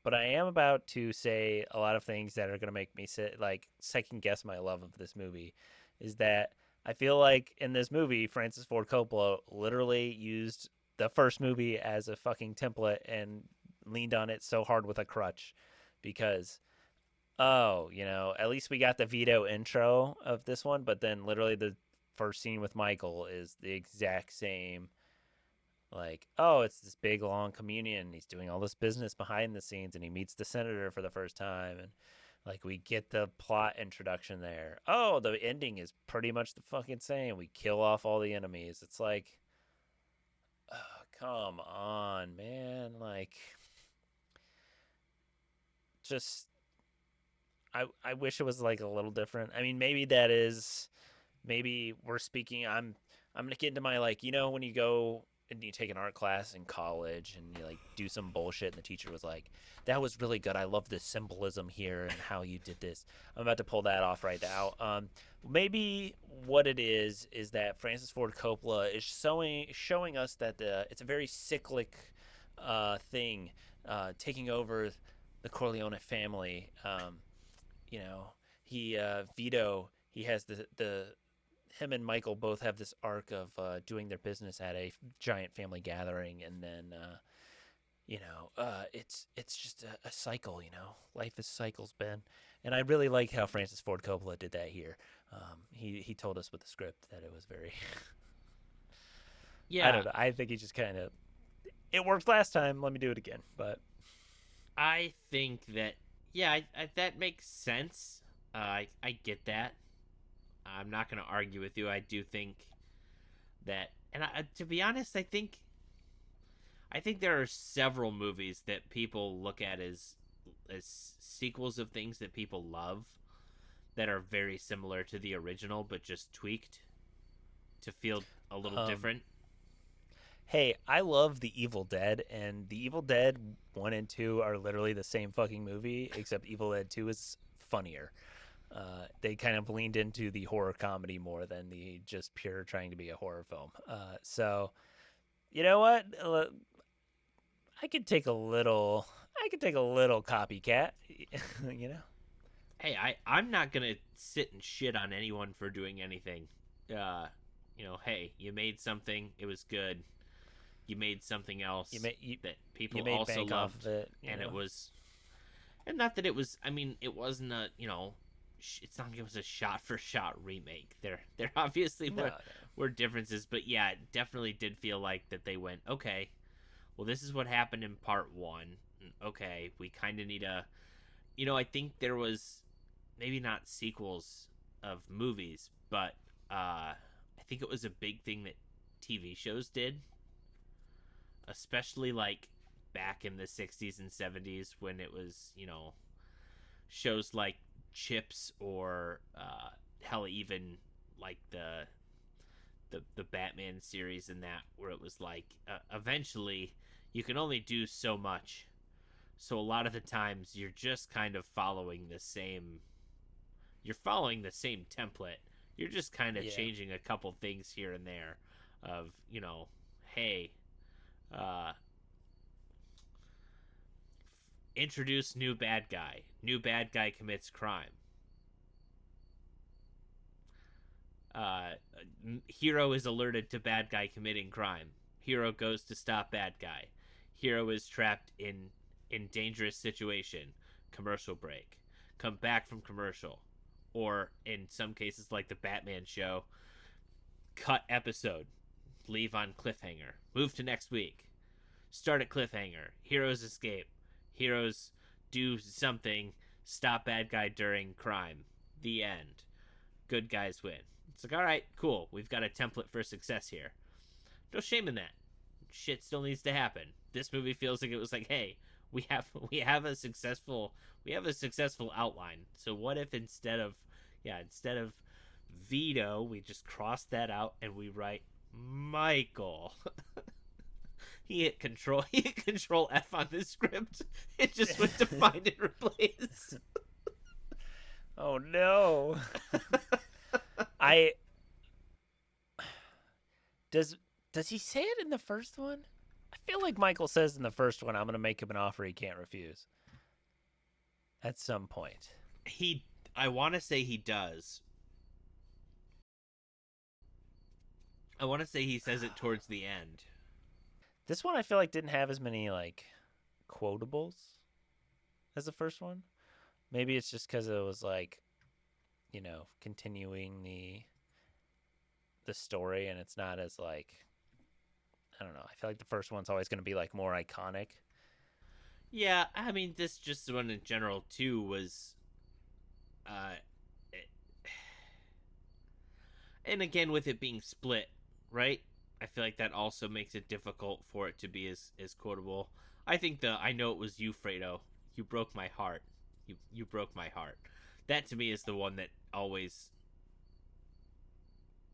but I am about to say a lot of things that are going to make me sit like second guess my love of this movie. Is that I feel like in this movie, Francis Ford Coppola literally used the first movie as a fucking template and leaned on it so hard with a crutch because oh, at least we got the Vito intro of this one, but then literally the first scene with Michael is the exact same. Like, oh, it's this big long communion. He's doing all this business behind the scenes, and he meets the senator for the first time, and like we get the plot introduction there. Oh, the ending is pretty much the fucking same. We kill off all the enemies. It's like, oh, come on, man. Like, just I wish it was like a little different. I mean, maybe that is maybe we're speaking I'm gonna get into my like when you go and you take an art class in college and you like do some bullshit and the teacher was like that was really good I love the symbolism here and how you did this. I'm about to pull that off right now. Maybe what it is that Francis Ford Coppola is showing us that it's a very cyclic thing taking over the Corleone family. You know, he Vito. He has the him and Michael both have this arc of doing their business at a giant family gathering, and then it's just a cycle. Life is cycles, Ben. And I really like how Francis Ford Coppola did that here. He told us with the script that it was very. I Yeah, don't know. I think he just kind of it worked last time. Let me do it again. But I think that yeah, that makes sense. I get that. I'm not going to argue with you. I do think that And to be honest, I think there are several movies that people look at as sequels of things that people love that are very similar to the original, but just tweaked to feel a little Um, different. hey, I love The Evil Dead, and The Evil Dead 1 and 2 are literally the same fucking movie, except Evil Dead 2 is funnier. They kind of leaned into the horror comedy more than the just pure trying to be a horror film. So, you know what? I could take a little. I could take a little copycat. you know. Hey, I'm not gonna sit and shit on anyone for doing anything. Uh, hey, you made something, it was good. You made something You else made you, that you people made also bank off of loved, it. You and it know. was, and not that it was. I mean, it wasn't a, it's not like it was a shot for shot remake. There obviously No, were differences, but yeah, it definitely did feel like that they went, okay, well, this is what happened in part one. Okay, we kind of need a, I think there was maybe not sequels of movies, but I think it was a big thing that TV shows did, especially like back in the 60s and 70s when it was, shows like Chips or hell, even like the Batman series and that, where it was like eventually you can only do so much. So a lot of the times you're just kind of following the same template. You're just kind of yeah, changing a couple things here and there of, hey, uh, introduce new bad guy. New bad guy commits crime. Uh, hero is alerted to bad guy committing crime. Hero goes to stop bad guy. Hero is trapped in dangerous situation. Commercial break. Come back from commercial. Or in some cases like the Batman show, cut episode, leave on cliffhanger, move to next week, start at cliffhanger, heroes escape, heroes do something, stop bad guy during crime, the end, good guys win. It's like, all right, cool, we've got a template for success here. No shame in that. Shit still needs to happen. This movie feels like it was like, hey, we have we have a successful outline. So what if instead of Vito, we just cross that out and we write Michael. He hit control F on this script. It just went to find and replace. oh no. I does does he say it in the first one? I feel like Michael says in the first one, "I'm gonna make him an offer he can't refuse." At some point. He I want to say he does. I want to say he says it towards the end. This one I feel like didn't have as many like quotables as the first one. Maybe it's just because it was like, continuing the story, and it's not as like, I don't know. I feel like the first one's always going to be like more iconic. Yeah, I mean, this just one in general too was, uh, it, and again with it being split, right? I feel like that also makes it difficult for it to be as quotable. I think I know it was you, Fredo. You broke my heart. You broke my heart. That to me is the one that always.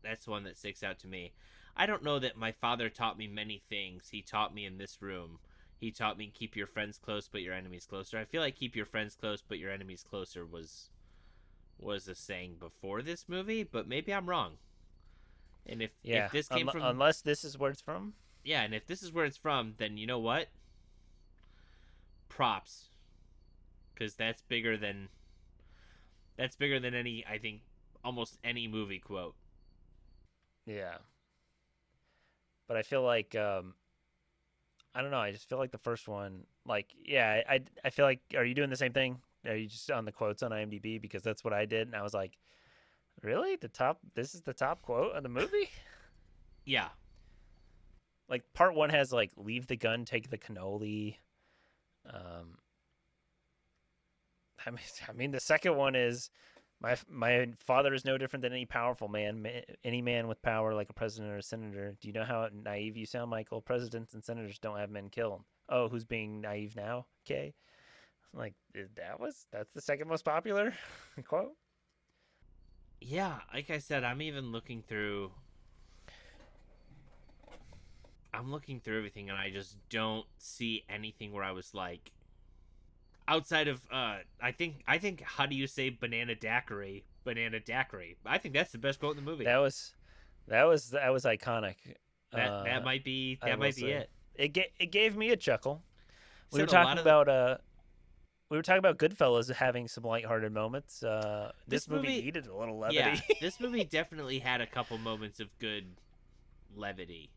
That's the one that sticks out to me. I don't know that my father taught me many things. He taught me in this room. He taught me keep your friends close but your enemies closer. I feel like keep your friends close but your enemies closer was a saying before this movie, but maybe I'm wrong. And if Yeah, this came from, unless this is where it's from. yeah, and if this is where it's from, then you know what? Props, because that's bigger than any, I think, almost any movie quote. Yeah, but I feel like I don't know. I just feel like the first one, like, yeah, I feel like, are you doing the same thing? Are you just on the quotes on IMDb? Because that's what I did, and I was like, really, this is the top quote of the movie. Yeah, Like part one has like leave the gun, take the cannoli. Um, I mean, the second one is My father is no different than any powerful man, any man with power like a president or a senator. Do you know how naive you sound, Michael? Presidents and senators don't have men killed. Oh, who's being naive now? Okay, like that's the second most popular quote. Yeah, like I said, I'm looking through everything and I just don't see anything where I was like outside of I think how do you say banana daiquiri? Banana daiquiri. I think that's the best quote in the movie. That was that was iconic. That Uh, might be I will say it. it gave me a chuckle. We were Said a lot talking of the about we were talking about Goodfellas having some lighthearted moments. This this movie movie. needed a little Yeah, levity. this movie definitely had a couple moments of good levity.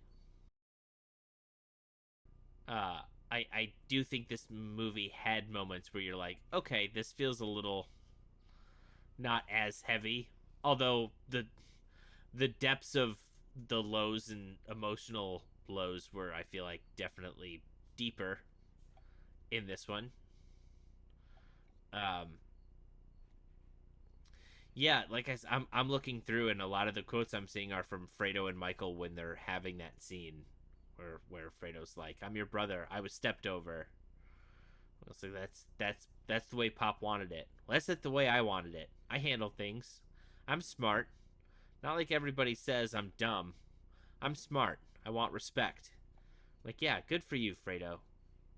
Uh, I do think this movie had moments where you're like, okay, this feels a little not as heavy. Although the depths of the lows and emotional lows were, I feel like, definitely deeper in this one. Um, yeah, like I'm looking through, and a lot of the quotes I'm seeing are from Fredo and Michael when they're having that scene where Fredo's like, "I'm your brother. I was stepped over." I was like, that's the way Pop wanted it. Well, that's the way I wanted it. I handle things. I'm smart. Not like everybody says I'm dumb. I'm smart. I want respect. Like, yeah, good for you, Fredo.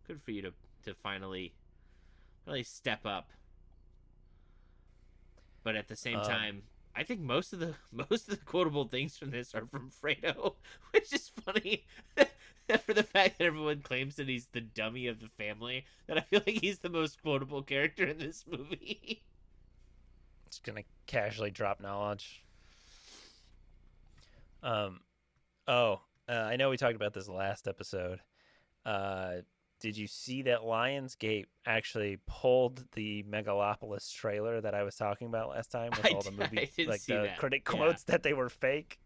Good for you to finally really step up. But at the same um, time, I think most of the most of the quotable things from this are from Fredo, which is funny. For the fact that everyone claims that he's the dummy of the family, that I feel like he's the most quotable character in this movie. just gonna casually drop knowledge. Um, oh, I know we talked about this last episode. Uh, did you see that Lionsgate actually pulled the Megalopolis trailer that I was talking about last time with all the movie, I did like see the that. critic Yeah. quotes that they were fake?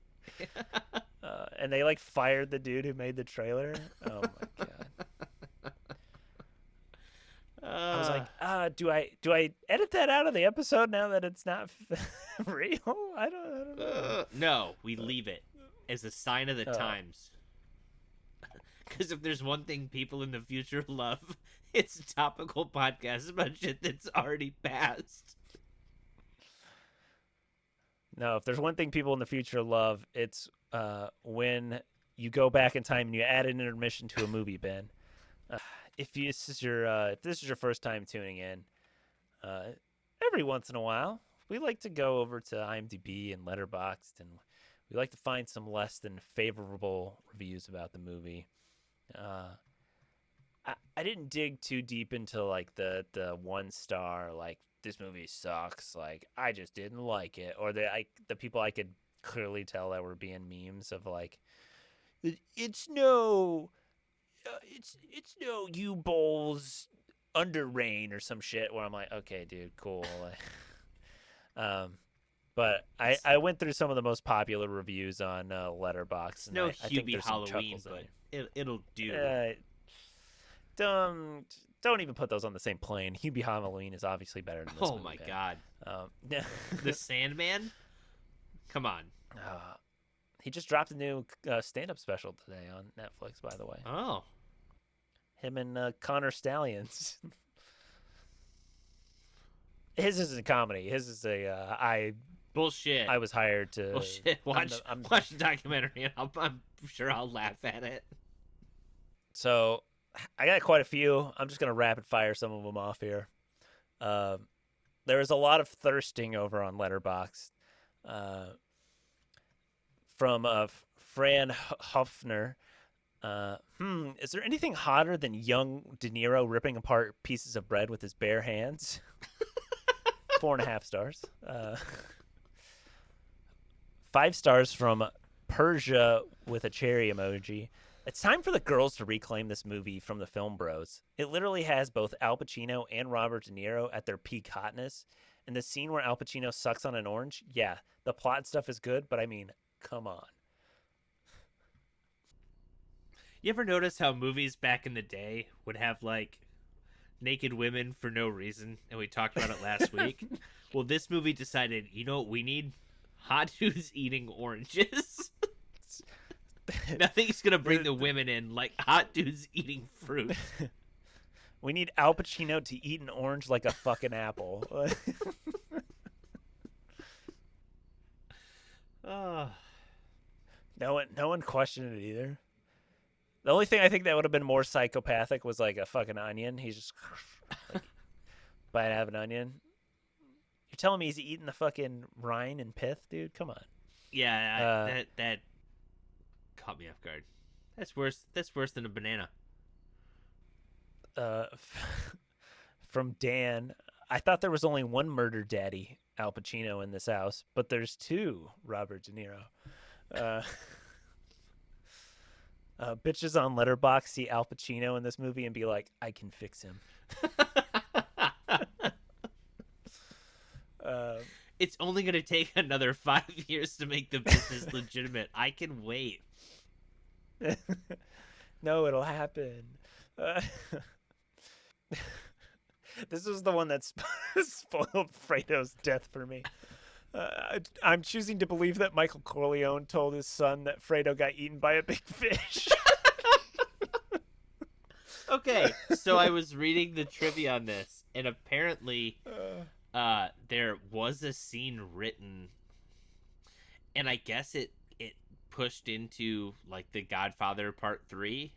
And they like fired the dude who made the trailer. Oh my god. I was uh, like, do I edit that out of the episode now that it's not real? I don't know. no, we leave it as a sign of the Oh, times. Because if there's one thing people in the future love, it's topical podcasts about shit that's already passed. no, if there's one thing people in the future love, it's when you go back in time and you add an intermission to a movie, Ben. If this is your first time tuning in, uh, every once in a while we like to go over to IMDb and Letterboxd, and we like to find some less than favorable reviews about the movie. Uh, I didn't dig too deep into like the 1 star like this movie sucks, like I just didn't like it, or the people I could clearly tell that were being memes of like it's no it's no U bowls under rain or some shit where I'm like, okay, dude, cool. um, but It's I went through some of the most popular reviews on Letterbox, it's and no I think Hubie there's some Halloween, chuckles in but it'll do. there. Don't don't even put those on the same plane. Hubie Halloween is obviously better than this Oh movie, my Ben. god, Um, the Sandman! Come on. uh, he just dropped a new stand-up special today on Netflix, by the way. Oh, Him and Connor Stallions. His isn't a comedy. His is a bullshit! I was hired to. Bullshit! I'm Watch the documentary, and I'm sure I'll laugh at it. so I got quite a few. I'm just gonna rapid fire some of them off here. Um, there was a lot of thirsting over on Letterboxd uh, from Fran Hoffner. Is there anything hotter than young De Niro ripping apart pieces of bread with his bare hands? 4.5 stars. 5 stars from Persia with a cherry emoji. It's time for the girls to reclaim this movie from the film bros. It literally has both Al Pacino and Robert De Niro at their peak hotness. And the scene where Al Pacino sucks on an orange, yeah, the plot stuff is good, but I mean, come on. You ever notice how movies back in the day would have like naked women for no reason, and we talked about it last week. Well, this movie decided, you know what we need? Hot dudes eating oranges. Nothing's gonna bring the women in like hot dudes eating fruit. We need Al Pacino to eat an orange like a fucking apple. Oh. No one questioned it either. The only thing I think that would have been more psychopathic was like a fucking onion. He's just like, bite out of an onion. You're telling me he's eating the fucking rind and pith, dude? Come on. Yeah, that caught me off guard. That's worse. That's worse than a banana. From Dan, I thought there was only one murder daddy, Al Pacino, in this house, but there's two, Robert De Niro. Bitches on Letterboxd see Al Pacino in this movie and be like, I can fix him. It's only going to take another 5 years to make the business legitimate. I can wait. No, it'll happen. This was the one that spoiled Fredo's death for me. I'm choosing to believe that Michael Corleone told his son that Fredo got eaten by a big fish. Okay, so I was reading the trivia on this, and apparently there was a scene written, and I guess it pushed into like the Godfather Part III.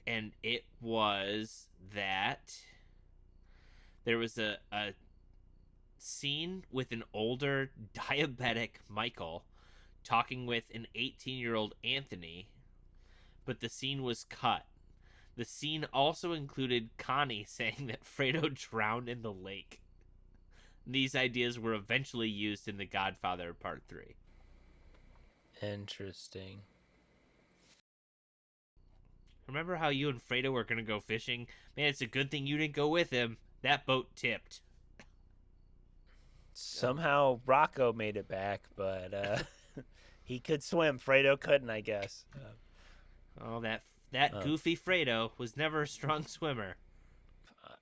And it was that there was a scene with an older diabetic Michael talking with an 18-year-old Anthony, but the scene was cut. The scene also included Connie saying that Fredo drowned in the lake. These ideas were eventually used in The Godfather Part III. Interesting. Remember how you and Fredo were going to go fishing? Man, it's a good thing you didn't go with him. That boat tipped. Somehow Rocco made it back, but he could swim. Fredo couldn't, I guess. That goofy Fredo was never a strong swimmer.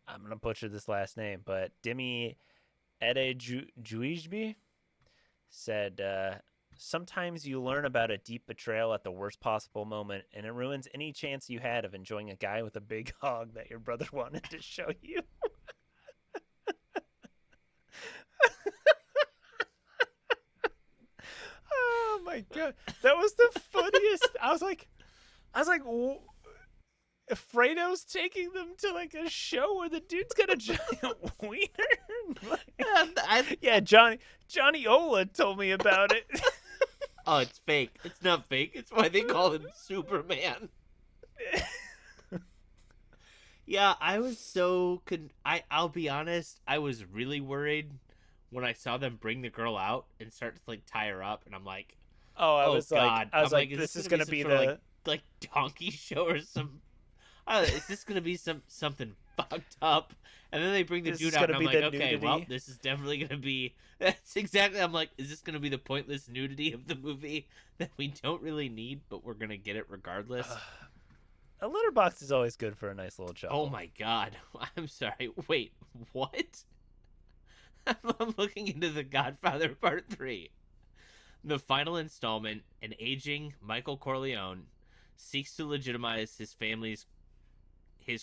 I'm going to butcher this last name, but Dimi Edejuijbi said, sometimes you learn about a deep betrayal at the worst possible moment, and it ruins any chance you had of enjoying a guy with a big hog that your brother wanted to show you. Oh my god, that was the funniest. I was like, Fredo's taking them to like a show where the dude's got a giant wiener. Yeah, Johnny Ola told me about it. Oh, it's fake. It's not fake. It's why they call him Superman. Yeah, I was so... I'll be honest, I was really worried when I saw them bring the girl out and start to like tie her up, and I'm like, I was God. like, this is gonna be the like donkey show or some. Is this gonna be something fucked up? And then they bring the dude out, and I'm like, okay, well, this is definitely gonna be. That's exactly. I'm like, is this gonna be the pointless nudity of the movie that we don't really need, but we're gonna get it regardless? A letterbox is always good for a nice little chuckle. Oh my god! I'm sorry. Wait, what? I'm looking into The Godfather Part III. The final installment, an aging Michael Corleone seeks to legitimize his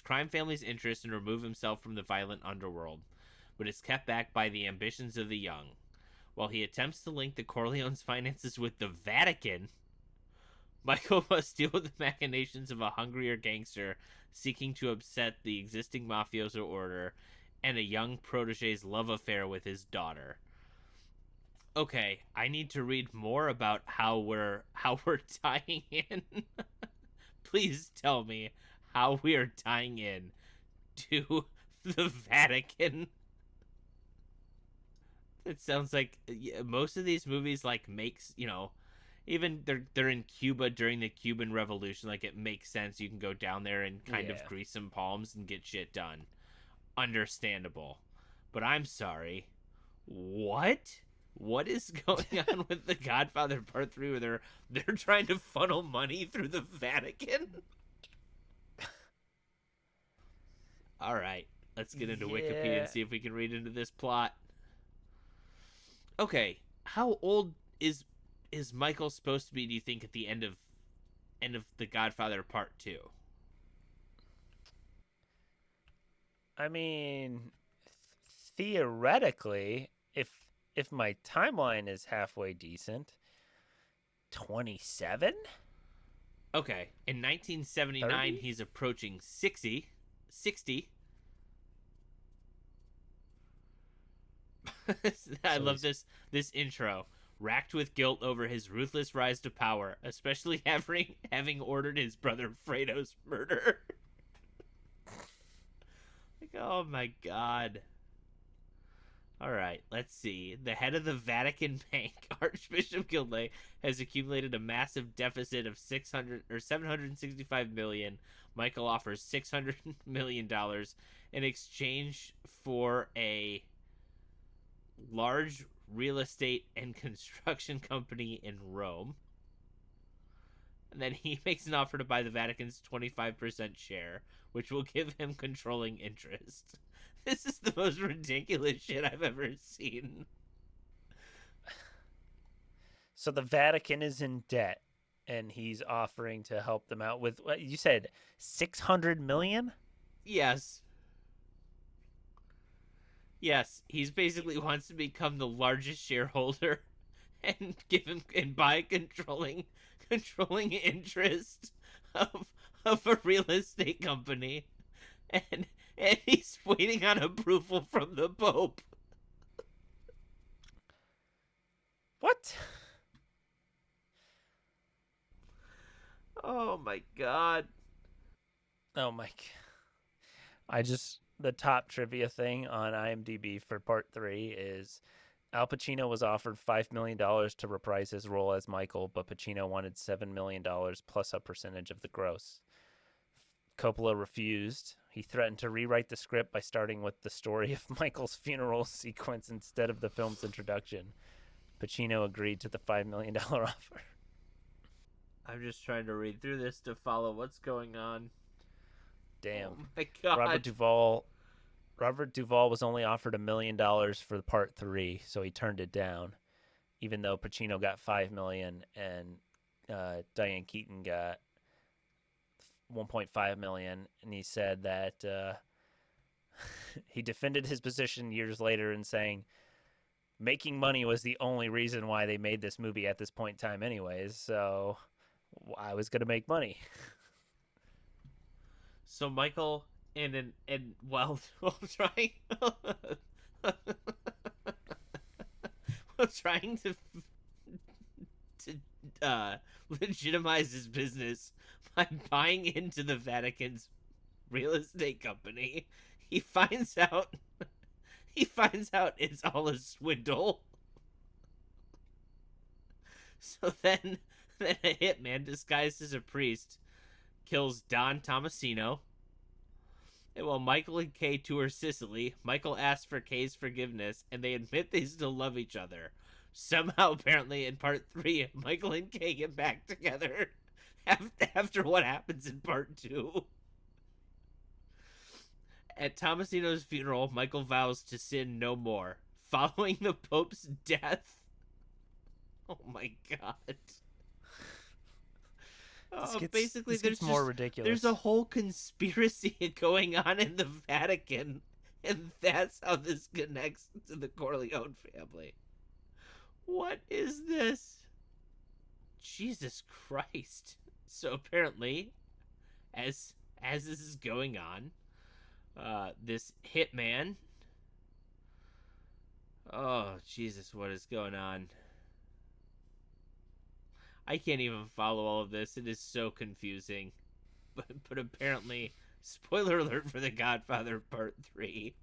crime family's interest and remove himself from the violent underworld, but is kept back by the ambitions of the young. While he attempts to link the Corleones' finances with the Vatican, Michael must deal with the machinations of a hungrier gangster seeking to upset the existing mafioso order and a young protege's love affair with his daughter. Okay, I need to read more about how we're tying in. Please tell me how we are tying in to the Vatican. It sounds like most of these movies like makes, even they're in Cuba during the Cuban Revolution, like it makes sense. You can go down there and kind of grease some palms and get shit done. Understandable. But I'm sorry. What? What is going on with The Godfather Part 3 where they're trying to funnel money through the Vatican? All right, let's get into Wikipedia and Yeah. see if we can read into this plot. Okay, how old is Michael supposed to be? Do you think at the end of the Godfather Part II? I mean, theoretically, if my timeline is halfway decent, 27? Okay, in 1979, 30? he's approaching 60. 60. I So love he's this intro. Racked with guilt over his ruthless rise to power, especially having ordered his brother Fredo's murder. Like, oh my god. All right, let's see. The head of the Vatican Bank, Archbishop Gilday, has accumulated a massive deficit of 600 or 765 million. Michael offers 600 million dollars in exchange for a large real estate and construction company in Rome. And then he makes an offer to buy the Vatican's 25% share, which will give him controlling interest. This is the most ridiculous shit I've ever seen. so the Vatican is in debt, and he's offering to help them out with what you said, 600 million. Yes. Yes, he's basically wants to become the largest shareholder and give him and buy controlling interest of a real estate company. And and he's waiting on approval from the Pope. What? Oh my god. Oh my! I just the top trivia thing on IMDb for Part 3 is Al Pacino was offered $5 million to reprise his role as Michael, but Pacino wanted $7 million plus a percentage of the gross. Coppola refused. He threatened to rewrite the script by starting with the story of Michael's funeral sequence instead of the film's introduction. Pacino agreed to the $5 million offer. I'm just trying to read through this to follow what's going on. Damn. Oh my god. Robert Duvall was only offered $1 million for Part 3, so he turned it down, even though Pacino got $5 million and Diane Keaton got $1.5 million. And he said that he defended his position years later in saying making money was the only reason why they made this movie at this point in time, anyways. So I was gonna make money. So Michael and while trying while trying to legitimize his business by buying into the Vatican's real estate company, he finds out it's all a swindle. So then a hitman disguised as a priest kills Don Tomasino. And while Michael and Kay tour Sicily, Michael asks for Kay's forgiveness, and they admit they still love each other. Somehow, apparently, in Part 3, Michael and Kay get back together after what happens in Part 2. At Tomasino's funeral, Michael vows to sin no more. Following the Pope's death... Oh my god. Basically, this gets more ridiculous. There's a whole conspiracy going on in the Vatican, and that's how this connects to the Corleone family. What is this? Jesus Christ! So apparently, as this is going on, this hitman. Oh Jesus! What is going on? I can't even follow all of this. It is so confusing. But apparently, spoiler alert for The Godfather Part 3.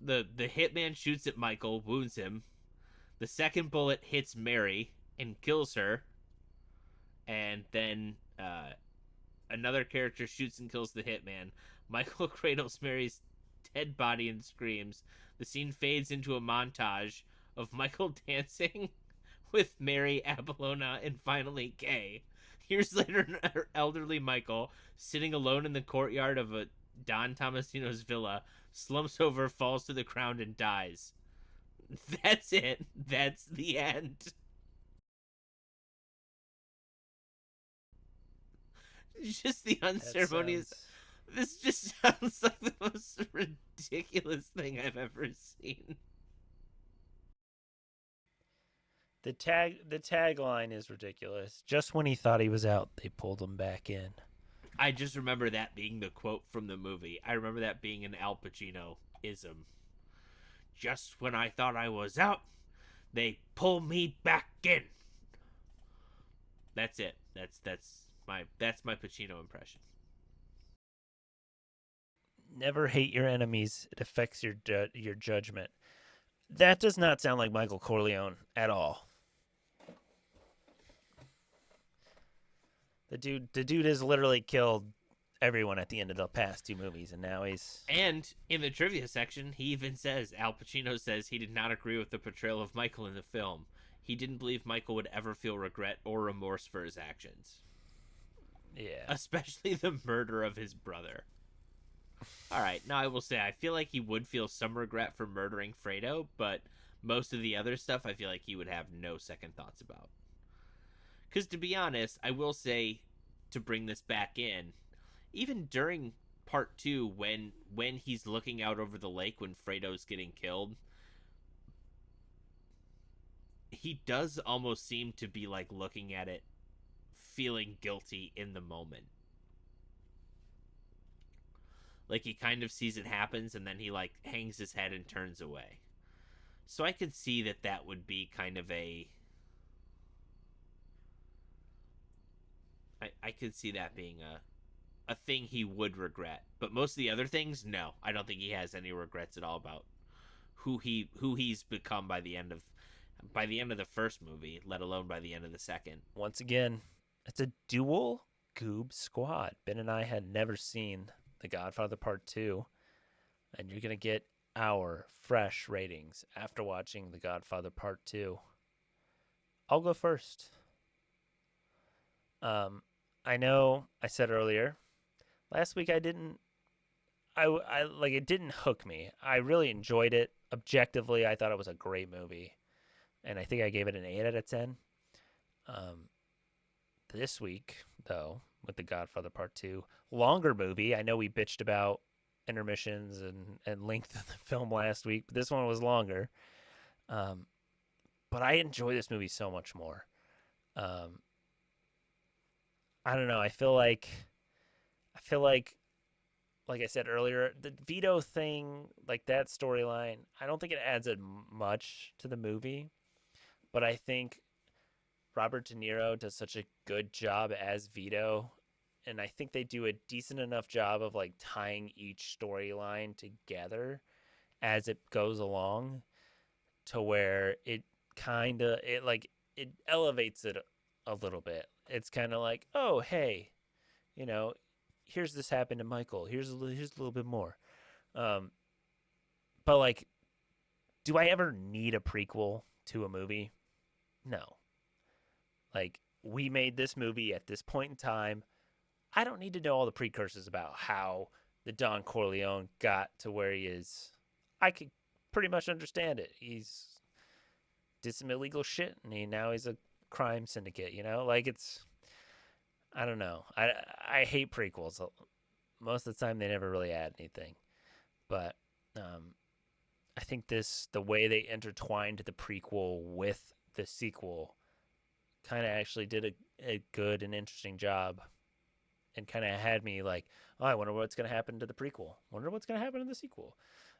The hitman shoots at Michael, wounds him. The second bullet hits Mary and kills her. And then another character shoots and kills the hitman. Michael cradles Mary's dead body and screams. The scene fades into a montage of Michael dancing with Mary, Apollona, and finally Kay. Years later, elderly Michael, sitting alone in the courtyard of a Don Tomasino's villa, slumps over, falls to the ground, and dies. That's it. That's the end. Just the That unceremonious. sounds This just sounds like the most ridiculous thing I've ever seen. the tagline is ridiculous. Just when he thought he was out, they pulled him back in. I just remember that being the quote from the movie. I remember that being an Al Pacino ism. Just when I thought I was out, they pull me back in. That's it. That's my Pacino impression. Never hate your enemies. It affects your judgment. That does not sound like Michael Corleone at all. The dude has literally killed everyone at the end of the past two movies, and now he's And in the trivia section, he even says Al Pacino says he did not agree with the portrayal of Michael in the film. He didn't believe Michael would ever feel regret or remorse for his actions, yeah. especially the murder of his brother. All right, now I will say I feel like he would feel some regret for murdering Fredo, but most of the other stuff I feel like he would have no second thoughts about. Because to be honest, I will say, to bring this back in, even during part two, when he's looking out over the lake when Fredo's getting killed, he does almost seem to be like looking at it, feeling guilty in the moment. Like he kind of sees it happens and then he like hangs his head and turns away. So I could see that that would be kind of I could see that being a thing he would regret. But most of the other things, no. I don't think he has any regrets at all about who he's become by the end of the first movie, let alone by the end of the second. Once again, it's a dual goob squad. Ben and I had never seen The Godfather Part II, and you're going to get our fresh ratings after watching The Godfather Part II. I'll go first. I know I said earlier, last week I like it didn't hook me. I really enjoyed it. Objectively, I thought it was a great movie, and I think I gave it an 8 out of 10. Um, this week, though, with The Godfather Part 2, longer movie. I know we bitched about intermissions and length of the film last week, but this one was longer. Um, but I enjoy this movie so much more. Um, I don't know. I feel like I said earlier, the Vito thing, like that storyline, I don't think it adds much to the movie, but I think Robert De Niro does such a good job as Vito, and I think they do a decent enough job of like tying each storyline together as it goes along to where it elevates it a little bit. It's kind of like, oh hey, you know, here's this happened to Michael. Here's a little bit more. Um, but like, do I ever need a prequel to a movie? No. Like, we made this movie at this point in time. I don't need to know all the precursors about how the Don Corleone got to where he is. I could pretty much understand it. He's did some illegal shit, and now he's a crime syndicate. Like it's. I don't know. I hate prequels. Most of the time, they never really add anything. But um, I think the way they intertwined the prequel with the sequel kind of actually did a good and interesting job, and kind of had me like, oh, I wonder what's going to happen to the prequel. Wonder what's going to happen in the sequel.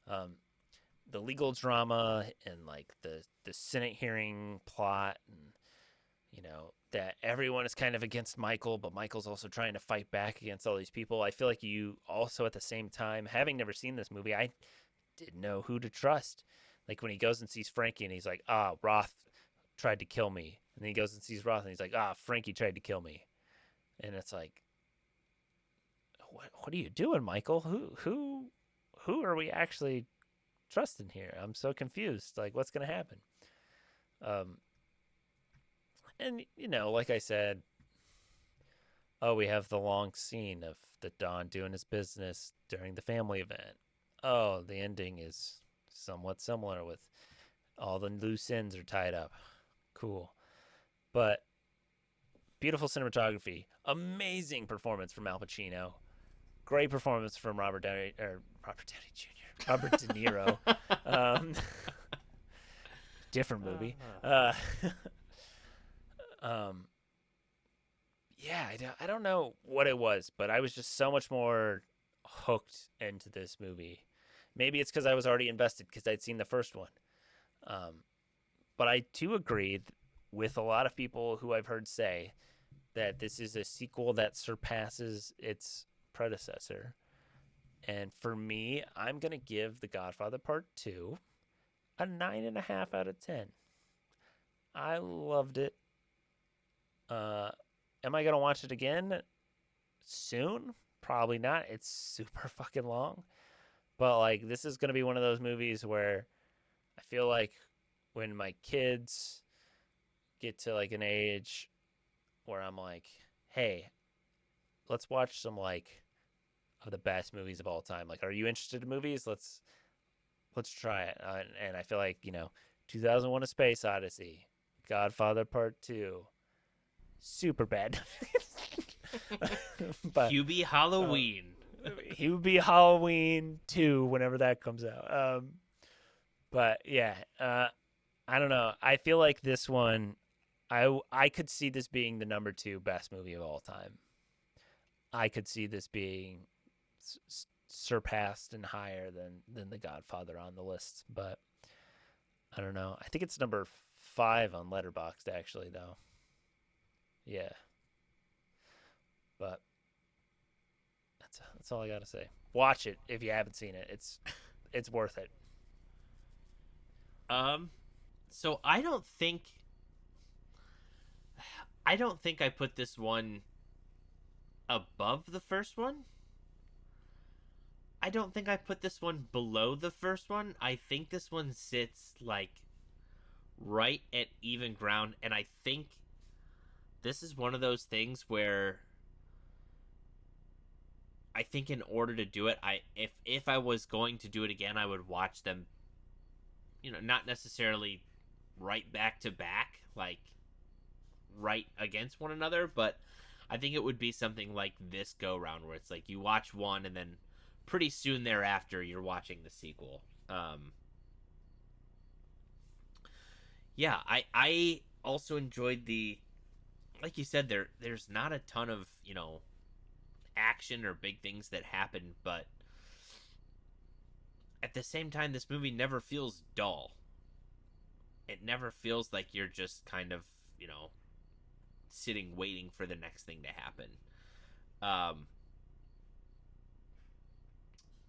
Um, the legal drama and like the Senate hearing plot, and that everyone is kind of against Michael, but Michael's also trying to fight back against all these people. I feel like you also at the same time, having never seen this movie, I didn't know who to trust. Like when he goes and sees Frankie and he's like, Roth tried to kill me. And then he goes and sees Roth and he's like, Frankie tried to kill me. And it's like, what are you doing, Michael? Who are we actually trusting here? I'm so confused. Like, what's going to happen? Um, and like I said, Oh, we have the long scene of the Don doing his business during the family event. Oh, the ending is somewhat similar with all the loose ends are tied up. Cool. But beautiful cinematography, amazing performance from Al Pacino, great performance from Robert Downey Jr., Robert De Niro. Um, different movie. Um, yeah, I don't know what it was, but I was just so much more hooked into this movie. Maybe it's because I was already invested because I'd seen the first one. Um, but I do agree with a lot of people who I've heard say that this is a sequel that surpasses its predecessor. And for me, I'm going to give The Godfather Part 2 a 9.5 out of 10. I loved it. Uh, am I going to watch it again soon? Probably not. It's super fucking long. But like, this is going to be one of those movies where I feel like when my kids get to like an age where I'm like, hey, let's watch some like of the best movies of all time. Like, are you interested in movies? Let's try it. And I feel like 2001: A Space Odyssey, Godfather Part II, super bad, but Hubie uh, Halloween. he would be Halloween 2 whenever that comes out. But yeah, I don't know. I feel like this one, I could see this being the number 2 best movie of all time. I could see this being surpassed and higher than The Godfather on the list, but I don't know. I think it's number 5 on Letterboxd actually, though. Yeah, but that's all I gotta say. Watch it if you haven't seen it. It's worth it. Um, so I don't think I put this one above the first one. I don't think I put this one below the first one. I think this one sits like right at even ground, and I think this is one of those things where I think in order to do it, I if I was going to do it again, I would watch them, not necessarily right back to back, like right against one another, but I think it would be something like this go round where it's like you watch one and then pretty soon thereafter you're watching the sequel. Yeah, I also enjoyed the, like you said, there's not a ton of action or big things that happen, but at the same time, this movie never feels dull. It never feels like you're just kind of sitting waiting for the next thing to happen. Um,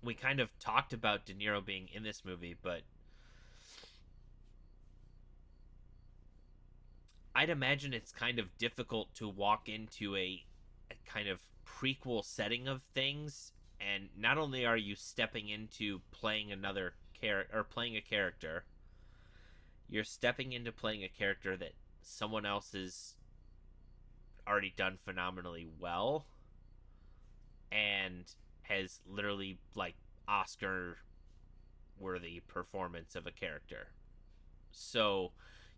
we kind of talked about De Niro being in this movie, but I'd imagine it's kind of difficult to walk into a kind of prequel setting of things, and not only are you stepping into playing another character or playing a character, you're stepping into playing a character that someone else has already done phenomenally well and has literally like Oscar worthy performance of a character. So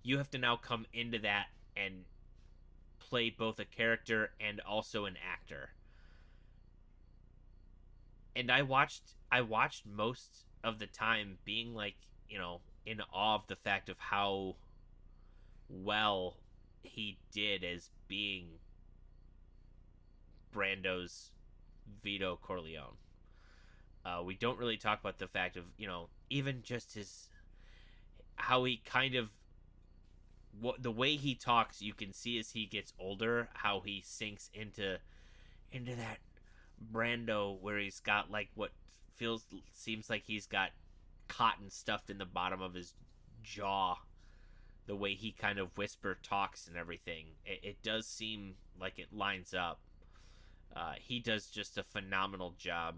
you have to now come into that and play both a character and also an actor. And I watched most of the time being like, in awe of the fact of how well he did as being Brando's Vito Corleone. We don't really talk about the fact of, even just his how he kind of what the way he talks. You can see as he gets older how he sinks into that Brando where he's got like what seems like he's got cotton stuffed in the bottom of his jaw. The way he kind of whisper talks and everything, it does seem like it lines up. He does just a phenomenal job.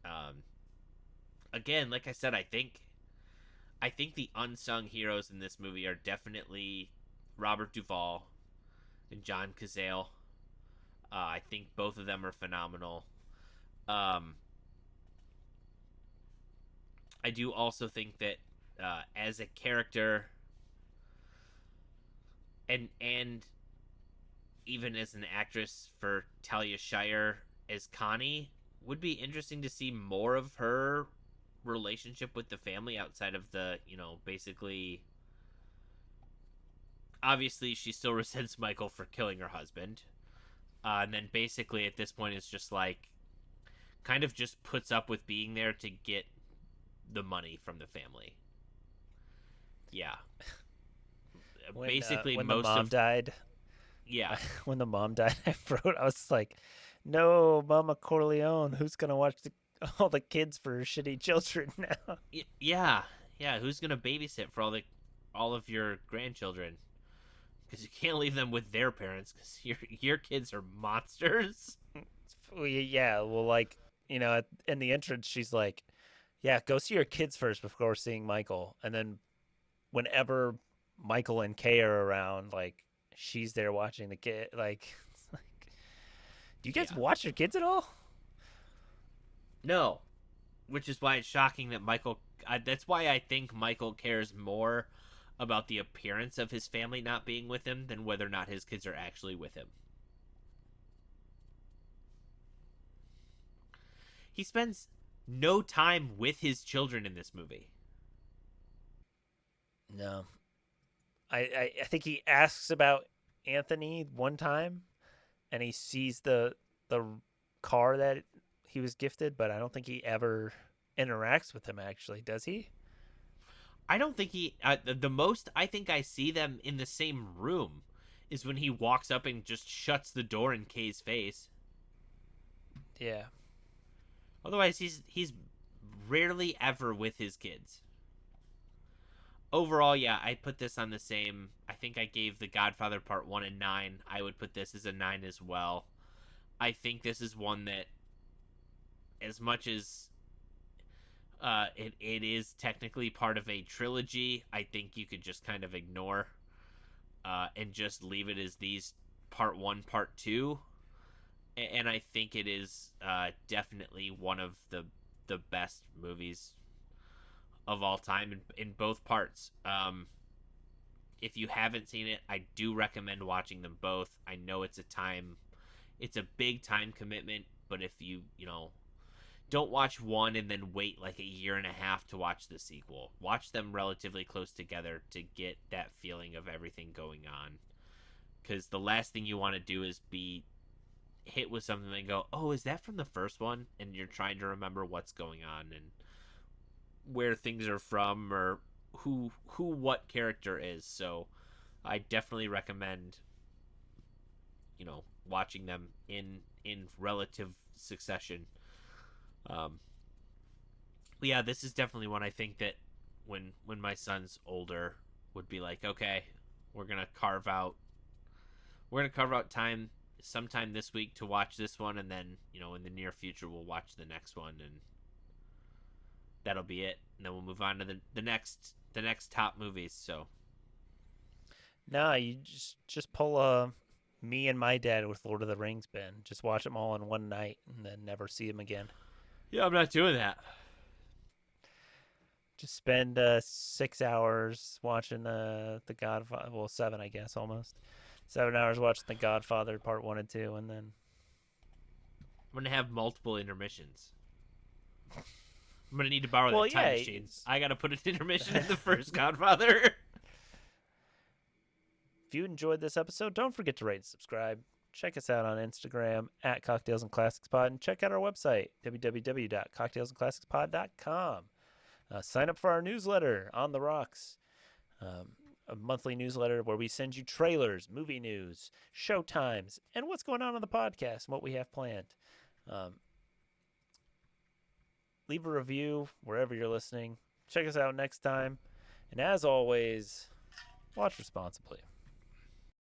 Um, Again, like I said, I think the unsung heroes in this movie are definitely Robert Duvall and John Cazale. I think both of them are phenomenal. Um, I do also think that as a character, and even as an actress, for Talia Shire as Connie, would be interesting to see more of her relationship with the family outside of the, basically, obviously she still resents Michael for killing her husband. And then basically at this point it's just like kind of just puts up with being there to get the money from the family. Yeah. Basically When the most mom of died, yeah. when the mom died, I was like, "No, Mama Corleone, who's gonna watch all the kids for shitty children now?" Yeah. Yeah, who's going to babysit for all of your grandchildren? Cuz you can't leave them with their parents cuz your kids are monsters. Yeah, well, in the entrance, she's like, "Yeah, go see your kids first before seeing Michael," and then whenever Michael and Kay are around, like she's there watching the kid. Like, it's like, do you guys Yeah. watch your kids at all? No, which is why it's shocking that that's why I think Michael cares more about the appearance of his family not being with him than whether or not his kids are actually with him. He spends no time with his children in this movie. No, I think he asks about Anthony one time, and he sees the car that he was gifted, but I don't think he ever interacts with him. Actually, does he? I don't think the most I think I see them in the same room is when he walks up and just shuts the door in Kay's face. Yeah. Otherwise, he's rarely ever with his kids. Overall, yeah, I put this on the same. I think I gave The Godfather Part 1 a 9. I would put this as a 9 as well. I think this is one that, as much as it is technically part of a trilogy, I think you could just kind of ignore and just leave it as these Part 1, Part 2. And I think it is definitely one of the best movies of all time in both parts. If you haven't seen it, I do recommend watching them both. I know it's a big time commitment, but if you don't watch one and then wait like a year and a half to watch the sequel. Watch them relatively close together to get that feeling of everything going on. Because the last thing you want to do is be hit with something and go, "Oh, is that from the first one?" And you're trying to remember what's going on and where things are from or who what character is. So I definitely recommend watching them in relative succession. Um, but yeah, this is definitely one I think that when my son's older would be like, okay, we're gonna carve out time sometime this week to watch this one, and then in the near future we'll watch the next one, and that'll be it. And then we'll move on to the next top movies. So No, you just pull me and my dad with Lord of the Rings, Ben. Just watch them all in one night and then never see them again. yeah, I'm not doing that. Just spend 6 hours watching the Godfather. Well, seven, I guess, almost 7 hours watching the Godfather Part One and Two, and then I'm gonna have multiple intermissions. I'm gonna need to borrow well, that time yeah. machine. I gotta put an intermission in the first Godfather. If you enjoyed this episode, don't forget to rate and subscribe. Check us out on Instagram at Cocktails and Classics Pod, and check out our website www.cocktailsandclassicspod.com. Sign up for our newsletter on the rocks, a monthly newsletter where we send you trailers, movie news, show times, and what's going on the podcast and what we have planned. Leave a review wherever you're listening. Check us out next time. And as always, watch responsibly.